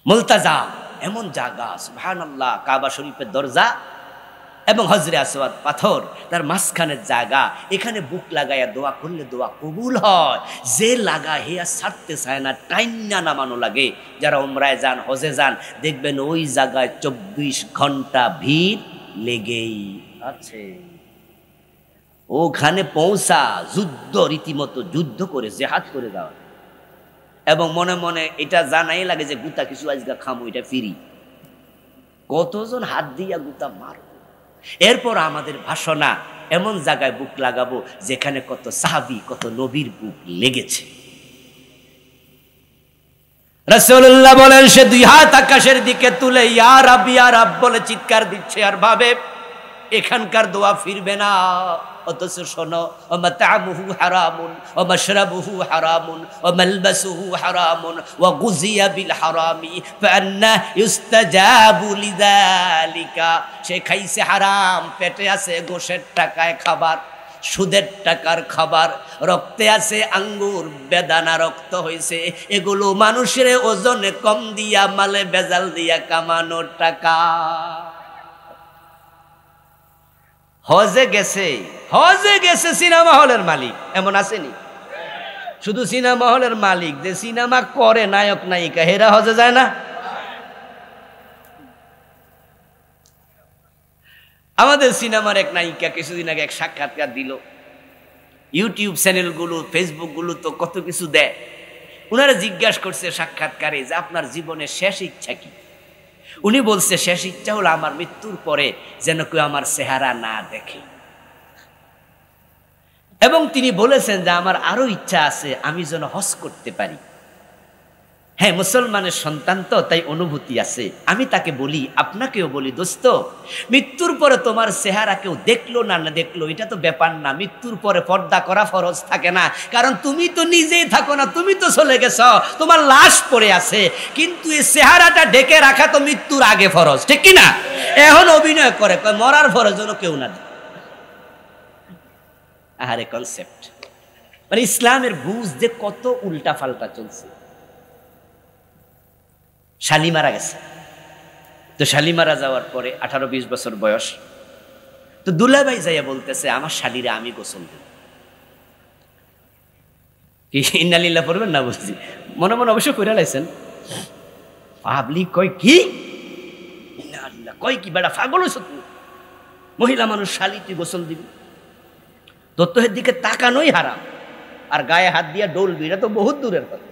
মুলতাজাম এমন জায়গা, সুবহানাল্লাহ, কাবা শরীফের দরজা এবং হজরে আসওয়াদ পাথর, তার মাঝখানের জায়গা। এখানে বুক লাগাইয়া দোয়া করলে দোয়া কবুল হয়। যে লাগা হেয়া ছাড়তে চায় না, টাইন্না নামানো লাগে। যারা উমরায় যান, হজে যান, দেখবেন ওই জায়গায় 24 ঘন্টা ভিড় লেগেই আছে। ওখানে পৌঁছা যুদ্ধ, রীতিমতো যুদ্ধ করে, জেহাদ করে যাওয়া, এবং মনে মনে এটা জানাই লাগে যে গুতা কিছু আজকে খামো, এটা ফিরি। কতজন হাত দিয়া গুতা মার। এরপর আমাদের ভাষণা, এমন জায়গায় বুক লাগাবো যেখানে কত সাহাবী, কত নবীর বুক লেগেছে। রাসূলুল্লাহ বলেন, সে 2 হাত আকাশের দিকে তুলে ইয়া রাব ইয়া রাব বলে চিৎকার দিচ্ছে, আর ভাবে এখানকার দোয়া ফিরবে না। অথচ শোনো, মাতামুহু হারামুন ওয়া মাশরাবুহু হারামুন ওয়া মালবাসুহু হারামুন ওয়া গুযিয়া বিল হারামি ফান্না ইউস্তাজাবু লিযালিকা। সে খাইছে হারাম, পেটে আছে গোশের টাকায় খাবার, সুদের টাকার খাবার, রক্তে আছে আঙ্গুর, বেদানা রক্ত হয়েছে। এগুলো মানুষের ওজনে কম দিয়া, মালে বেজাল দিয়া কামানোর টাকা। হজে গেছে সিনেমা হলের মালিক, এমন আসেনি? শুধু সিনেমা হলের মালিক, যে সিনেমা করে নায়ক নায়িকা, হেরা হজে যায় না? আমাদের সিনেমার এক নায়িকা কিছুদিন আগে এক সাক্ষাৎকার দিল। ইউটিউব চ্যানেলগুলো, ফেসবুকগুলো তো কত কিছু দেয়। উনারা জিজ্ঞাসা করছে সাক্ষাৎকারে যে আপনার জীবনের শেষ ইচ্ছা কি? উনি বলছে, শেষ ইচ্ছা হলো আমার মৃত্যুর পরে যেন কেউ আমার চেহারা না দেখে। এবং তিনি বলেছেন যে আমার আরো ইচ্ছা আছে, আমি যেন হজ করতে পারি। হ্যাঁ, মুসলমানের সন্তান তো, তাই অনুভূতি আছে। আমি তাকে বলি, আপনাকেও বলি, দোস্ত, মৃত্যুর পরে তোমার চেহারা কেউ দেখলো না না দেখলো, এটা তো ব্যাপার না। মৃত্যুর পরে পর্দা করা ফরজ থাকে না, কারণ তুমি তো নিজেই থাকো না, তুমি তো চলে গেছ, তোমার লাশ পড়ে আছে। কিন্তু এই চেহারাটা ঢেকে রাখা তো মৃত্যুর আগে ফরজ, ঠিক কি না? এখন অভিনয় করে মরার ফরজ যেন কেউ না। আহারে কনসেপ্ট, মানে ইসলামের বুঝ যে কত উল্টা পাল্টা চলছে। শালি মারা গেছে, তো শালি মারা যাওয়ার পরে 18-20 বছর বয়স, তো দুলাভাই যাইয়া বলতেছে আমার শালিরে আমি গোসল দেব। কি ইন্নালিল্লাহ পড়বেন না বুঝছি, মনে মনে অবশ্য করে লাইছেন। পাবলিক কয় কি ইন্নালিল্লাহ, কয় কি বেড়া পাগল হইছ তুই, মহিলা মানুষ শালি তুই গোসল দিবি? দত্তহের দিকে তাকানোই হারাম, আর গায়ে হাত দিয়া ডলবি এটা তো বহুত দূরের কথা।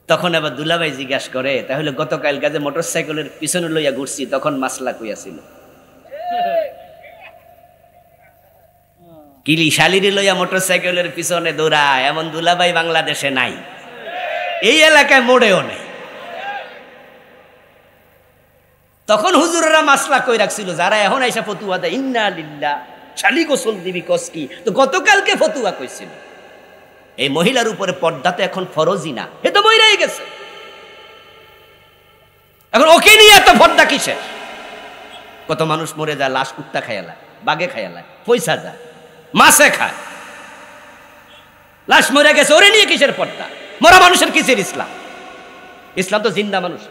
তখন আবার দুলাভাই জিজ্ঞাসা করে, তাহলে গতকাল কাজে মোটর সাইকেলের পিছনে লইয়া ঘুরছি তখন মাসলা কইয়াছিল? কিলি শালিরে লইয়া মোটর সাইকেলের পিছনে দৌড়ায় এমন দুলাভাই বাংলাদেশে নাই, এই এলাকায় মোড়েও নেই। তখন হুজুরেরা মাসলা কই রাখছিল, যারা এখন আইসা ফতুয়া দেয় ইন্না লিল্লাহ শালি গোসল দিবি কসকি, তো গতকালকে ফতুয়া কইছিল এই মহিলার উপরে পর্দা তো এখন ফরজই না, এ তো মহিলাই গেছে, এখন ওকে নিয়ে এত পর্দা কিসের? কত মানুষ মরে যায়, লাশ কুত্তা খাইয়ালায়, বাঘে খাইয়ালায়, পয়সা যায়, মাছে খায়, লাশ মরে গেছে, ওরে নিয়ে কিসের পর্দা? মরা মানুষের কিসের ইসলাম? ইসলাম তো জিন্দা মানুষ।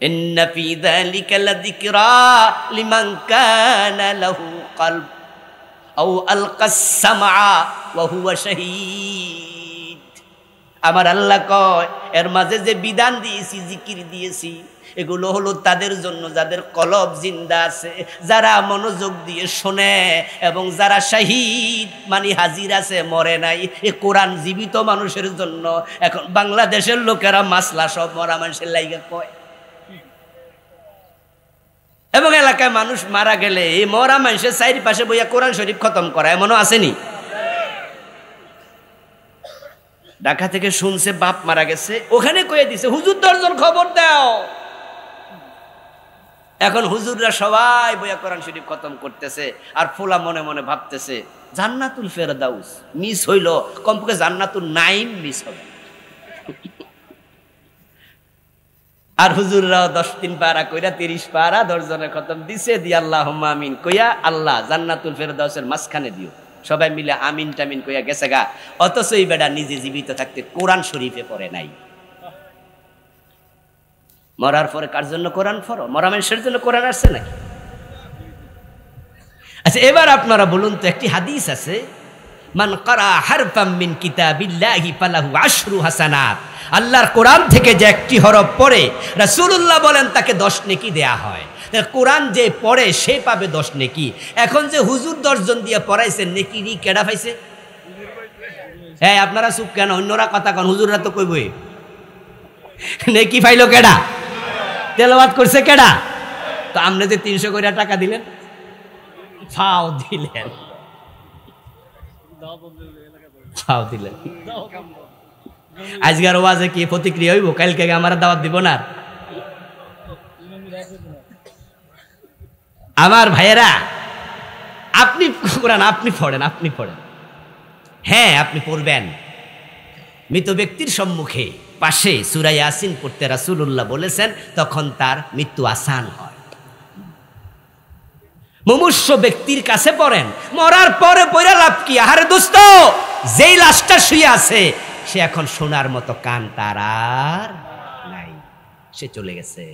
ইন্না ফি যালিকা লাযিকরা লিমান কানা লাহু কলব আও আলকাস সামআ ওয়া হুয়া শাহীদ। আমার আল্লাহ কয় এর মাঝে যে বিধান দিয়েছি, জিকির দিয়েছি, এগুলো হলো তাদের জন্য যাদের কলব জিন্দা আছে, যারা মনোযোগ দিয়ে শোনে, এবং যারা শাহীদ মানে হাজির আছে, মরে নাই। এ কোরআন জীবিত মানুষের জন্য। এখন বাংলাদেশের লোকেরা মাসলা সব মরা মানুষের লাইগা কয়, এবং এলাকায় মানুষ মারা গেলে এই মরা মানুষের চারিপাশে বইয়া কোরআন শরীফ খতম করা এমনও আসেনি? ঢাকা থেকে শুনছে বাপ মারা গেছে, ওখানে কয়ে দিছে হুজুর 10 জন খবর দাও। এখন হুজুররা সবাই বইয়া কোরআন শরীফ খতম করতেছে, আর ফোলা মনে মনে ভাবতেছে জান্নাতুল ফেরদাউস মিস হইল, কমপক্ষে জান্নাতুল নাইম মিস হবে। আর হুজুররাও 10 পারা কইরা 30 পারা 10 জনের খতম দিছে, দি আল্লাহুম্মা আমিন কইয়া আল্লাহ জান্নাতুল ফেরদাউসের মাঝখানে দিও, সবাই মিলে আমিন টামিন কইয়া গেছে গা। অথচ এই বেটা নিজে জীবিত থাকতে কোরআন শরীফে পড়ে নাই। মরার পরে কার জন্য কোরআন পড়ো? মরা মানুষের জন্য কোরআন আসছে নাকি? আচ্ছা এবার আপনারা বলুন তো, একটি হাদিস আছে, মান ক্বারা হারফাম মিন কিতাবিল্লাহি ফালাহু 10 হাসানাত। আল্লাহর কোরআন থেকে যে একটি হরফ পড়ে, রাসূলুল্লাহ বলেন তাকে 10 নেকি দেয়া হয়। কোরআন যে পড়ে সে পাবে 10 নেকি। এখন যে হুজুর 10 জন দিয়ে পড়াইছে, নেকি নি কেডা পাইছে? হ্যাঁ আপনারা চুপ কেন? অন্যরা কথা কন, হুজুররা তো কইবই। নেকি পাইলো কেডা? তেলাওয়াত করছে কেডা? তো আপনি যে 300 করে টাকা দিলেন, ফাও দিলেন, ফাও দিলেন। আজকের ওয়াজে কি প্রতিক্রিয়া হইব? কালকে আমার দাওয়াত দিব না? আমার ভাইয়েরা, আপনি কোরআন আপনি পড়েন, আপনি পড়েন, হ্যাঁ আপনি পড়বেন। মৃত ব্যক্তির সম্মুখে পাশে সূরা ইয়াসিন পড়তে রাসূলুল্লাহ বলেছেন, তখন তার মৃত্যু আসান হয়। মুমূর্ষ ব্যক্তির কাছে পড়েন, মরার পরে পড়া লাভ কি? আহারে দোস্ত, যেই লাশটা শুয়ে আছে সে এখন সোনার মতো কান তার আর নাই, সে চলে গেছে।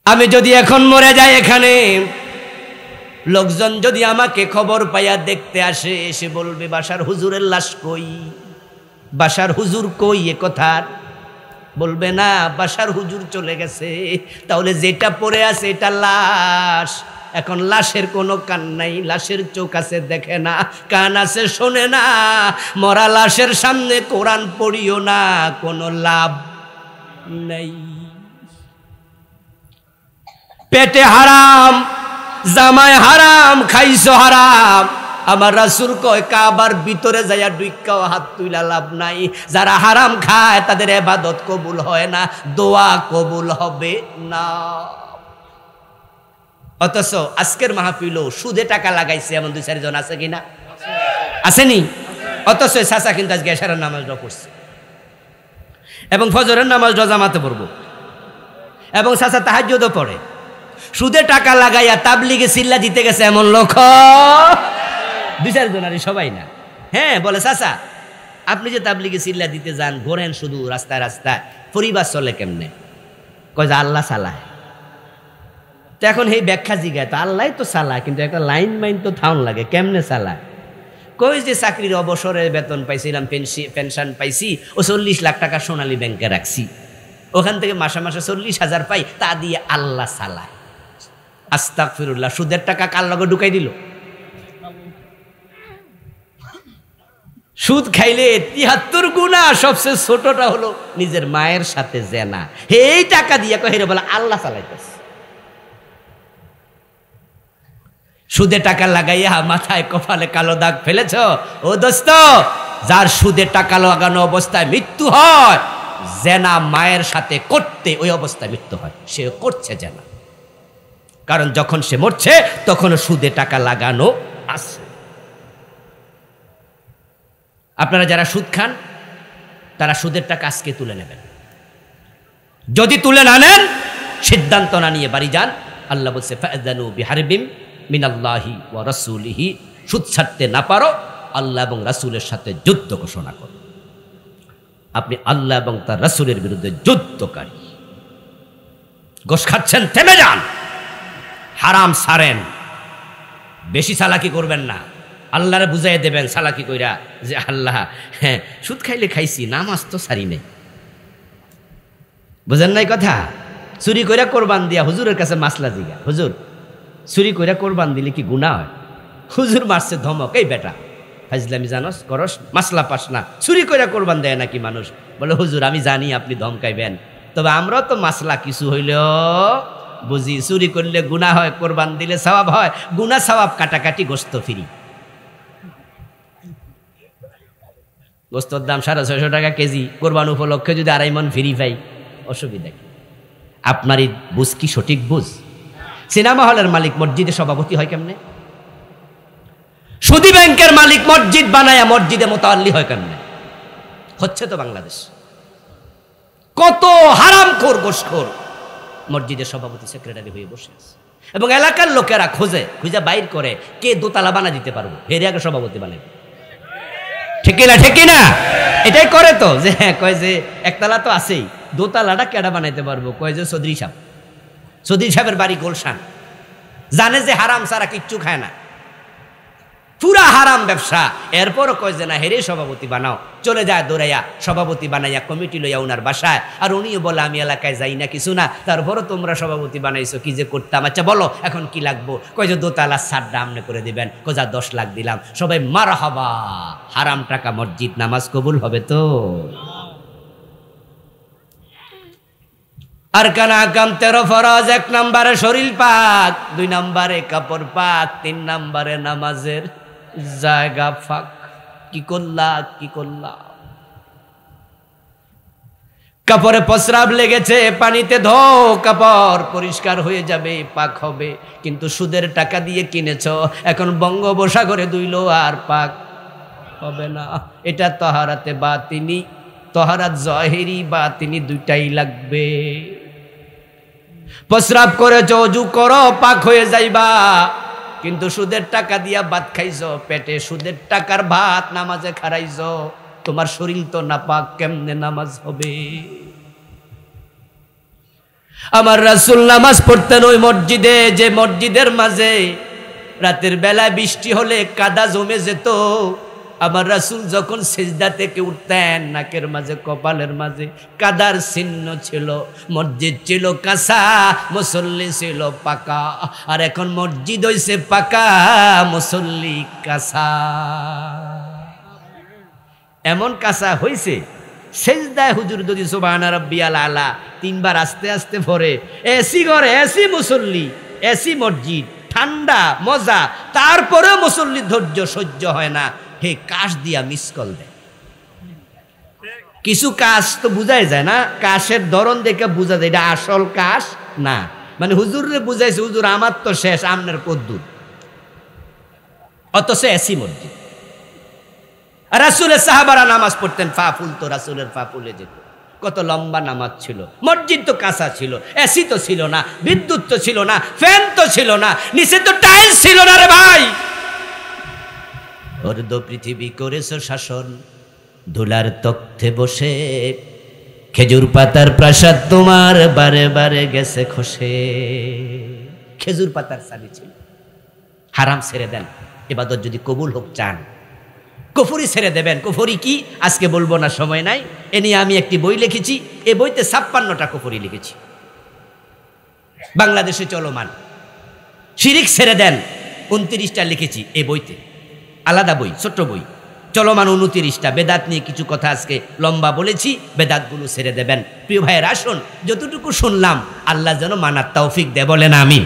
আমি যদি এখন মরে যাই, এখানে লোকজন যদি আমাকে খবর পাইয়া দেখতে আসে, এসে বলবে বাসার হুজুরের লাশ কই, বাসার হুজুর কই, এ কথা বলবে না, বাসার হুজুর চলে গেছে। তাহলে যেটা পড়ে আছে এটা লাশ। এখন লাশের কোনো কান নাই, লাশের চোখ আছে দেখে না, কান আছে শোনে না। মরা লাশের সামনে কোরআন পড়িও না, কোনো লাভ নাই। পেটে হারাম, জামায় হারাম, খাইছো হারাম। আমার রাসূল কয় কাবার ভিতরে যাইয়া ডুইক্কাও হাত তুইলা লাভ নাই। যারা হারাম খায় তাদের ইবাদত কবুল হয় না, দোয়া কবুল হবে না। অথচ আজকের মাহফিলও সুদে টাকা লাগাইছে এমন 2-4 জন আছে কিনা? আসেনি? অথচ চাচা কিন্তু আজকে এশারের নামাজটা পড়ছে, এবং ফজরের নামাজটা জামাতে পড়বো, এবং চাচা তাহাজ্জুদও পড়ে। সুদে টাকা লাগাইয়া তাবলিগে চিল্লা দিতে গেছে এমন লোক 2-4 জনারই, সবাই না। হ্যাঁ, বলে চাচা আপনি যে তাবলিগে চিল্লা দিতে যান, ঘোরেন শুধু রাস্তায় রাস্তায়, পরিবার চলে কেমনে? কয় যে আল্লাহ চালায়। তো এখন এই ব্যাখ্যা জিগায়, তো আল্লাহ তো চালায়, কিন্তু একটা লাইন মাইন তো থাউন লাগে, কেমনে চালায়? কই যে চাকরির অবসরে বেতন পাইছিলাম, পেনশন পাইছি, ও 40 লাখ টাকা সোনালী ব্যাংকে রাখছি, ওখান থেকে মাসে মাসে 40,000 পাই, তা দিয়ে আল্লাহ চালায়। আস্তাগফিরুল্লাহ, সুদের টাকা কার লগে ঢুকাই দিল? সুদ খাইলে 73 গুনাহ, সবচেয়ে ছোটটা হলো নিজের মায়ের সাথে জেনা। এই টাকা দিয়ে কহিরে বলে আল্লাহ চালাইতেছে। সুদে টাকা লাগাইয়া মাথায় কপালে কালো দাগ ফেলেছ, ও দোস্ত, যার সুদে টাকা লাগানো অবস্থায় মৃত্যু হয়, জেনা মায়ের সাথে করতে ওই অবস্থায় মৃত্যু হয়, সে করছে জেনা। কারণ যখন সে মরছে তখন সুদে টাকা লাগানো আছে। আপনারা যারা সুদ খান তারা সুদের টাকা আজকে তুলে নেবেন। যদি তুলে না নেন, সিদ্ধান্ত না নিয়ে বাড়ি যান। আল্লাহ বলছে ফাযানু বিহারবিম মিনাল্লাহি ওয়া রাসূলিহি, সুদ ছাড়তে না পারো, আল্লাহ এবং রাসূলের সাথে যুদ্ধ ঘোষণা করো। আপনি আল্লাহ এবং তার রাসূলের বিরুদ্ধে যুদ্ধকারী। ঘোষ খাচ্ছেন, থেমে যান, হারাম ছাড়েন, বেশি চালাকি করবেন না। আল্লাহরে বুঝাই দেবেন চালাকি কইরা যে আল্লাহ, হ্যাঁ সুদ খাইলে খাইছি, নামাজ তো ছাড়ি নাই। বুঝেন নাই কথা? চুরি কইরা কোরবান দিয়া হুজুরের কাছে মাসলা জিগা, হুজুর চুরি কইরা কোরবান দিলে কি গুনাহ হয়? হুজুর মারছে ধমক, এই বেটা ফাজলামি জানস করস, মাসলা পাস না, চুরি কইরা কোরবান দেয় নাকি মানুষ? বলে হুজুর আমি জানি আপনি ধমকাইবেন, তবে আমরাও তো মাসলা কিছু হইলেও বুঝি। চুরি করলে গুনাহ হয়, কোরবান দিলে সওয়াব হয়, গুনাহ সওয়াব কাটাকাটি, গোশত ফ্রি। গোস্তর দাম 650 টাকা কেজি, কোরবান উপলক্ষে যদি 2.5 মণ ফ্রি পাই, অসুবিধা কি? আপনারই বুঝ কি সঠিক বুঝ? সিনেমা হলের মালিক মসজিদে সভাপতি হয় কেমনে? সুদী ব্যাংকের মালিক মসজিদ বানায়া মসজিদে মোতাল্লি হয় কেমনে? হচ্ছে তো বাংলাদেশ। কত হারামখোর গোশখোর মসজিদের সভাপতি সেক্রেটারি হয়ে বসে আছে, এবং এলাকার লোকেরা খুঁজে বাইর করে কে দোতলা বানা দিতে পারবো, হেরে আগে সভাপতি বানাবে। ঠিক না? ঠিক না? এটাই করে তো, যে হ্যাঁ কয় যে একতলা তো আছেই, দোতলাটা কেডা বানাইতে পারবো? কয় যে চৌধুরী সাহেব। চৌধুরী সাহেবের বাড়ি গোলশান, জানে যে হারাম সারা কিচ্ছু খায় না, পুরা হারাম ব্যবসা। এরপরও কয় যে না, হেরে সভাপতি বানাও। চলে যায় দৌড়াইয়া সভাপতি বানাইয়া কমিটি লইয়া উনার বাসায়, আর উনিও বলে আমি এলাকায় যাই না কিছু না, তারপরও তোমরা সভাপতি বানাইছো, কি যে করতাম। আচ্ছা বলো এখন কি লাগবো? কয় যে দোতলা ছাদটা আমনে করে দিবেন। কোজা 10 লাখ দিলাম। সবাই মারহাবা, হারাম টাকা মসজিদ, নামাজ কবুল হবে তো? আর কানা কাম 13 ফরজ, 1 নম্বরে শরীর পাক, 2 নম্বরে কাপড় পাক, 3 নম্বরে নামাজের জায়গা ফাঁক। কি করলা? কাপড়ে প্রস্রাব লেগেছে, পানিতে ধো, কাপড় পরিষ্কার হয়ে যাবে, পাক হবে। কিন্তু সুদের টাকা দিয়ে কিনেছ, এখন বঙ্গোপসাগরে দুইলো আর পাক হবে না। এটা তহারাতে বাতিনি, তহারাত জহেরি বাতিনি, দুইটাই লাগবে। প্রস্রাব করেছ, ওযু করো, পাক হয়ে যাইবা। কিন্তু সুদের টাকা দিয়া ভাত খাইছো, পেটে সুদের টাকার ভাত, নামাজে খারাইছো, তোমার শরীর তো না পাক, কেমনে নামাজ হবে? আমার রাসূল নামাজ পড়তেন ওই মসজিদে, যে মসজিদের মাঝে রাতের বেলায় বৃষ্টি হলে কাদা জমে যেত। আমার রাসূল যখন সিজদা থেকে উঠতেন, নাকের মাঝে কপালের মাঝে কাদার চিহ্ন ছিল। মসজিদ ছিল কাঁচা, মুসল্লি ছিল পাকা। আর এখন মসজিদ হইছে পাকা, মুসল্লি কাঁচা। এমন কাঁচা হইছে, সিজদায় হুজুর যদি সুবহান রাব্বিয়াল আলা 3 বার আস্তে আস্তে পড়ে, এসি ঘরে এসি মুসল্লি, এসি মসজিদ, ঠান্ডা মজা, তারপরেও মুসল্লির ধৈর্য সহ্য হয় না, হে কাশ দিয়া মিস কল দেয়। কিছু কাশ তো বুঝাই যায় না, কাশের ধরন দেখে বুঝা যায় এটা আসল কাশ না। মানে হুজুরে বুঝাইছে, হুজুর আমার তো শেষ, আমনের কদ্দুর, অথচ এসি মসজিদ। রাসূলের সাহাবারা নামাজ পড়তেন, পা ফুলতো, রাসূলের পা ফুলে যেত। কত লম্বা নামাজ ছিল, মসজিদ তো কাঁচা ছিল, এসি তো ছিল না, বিদ্যুৎ তো ছিল না, ফ্যান তো ছিল না, নিচে তো টাইলস ছিল না রে ভাই। অর্ধ পৃথিবী করেছো শাসন, ধুলার তখ্তে বসে, খেজুর পাতার প্রাসাদ তোমার বারে বারে গেছে খসে। খেজুর পাতার চাবি ছিল। হারাম ছেড়ে দেন, ইবাদত যদি কবুল হোক চান। কুফরি ছেড়ে দেবেন। কুফরি কি আজকে বলবো না, সময় নাই। এ নিয়ে আমি একটি বই লিখেছি, এই বইতে 56টা কুফরি লিখেছি, বাংলাদেশে চলমান। শিরিক ছেড়ে দেন 29টা লিখেছি এই বইতে, আলাদা বই, ছোট্ট বই। চলমান 29টা। বেদাত নিয়ে কিছু কথা আজকে লম্বা বলেছি, বেদাতগুলো ছেড়ে দেবেন। প্রিয় ভাইয়ের আসুন, যতটুকু শুনলাম আল্লাহ যেন মানার তৌফিক দেয়, বলেন আমিন।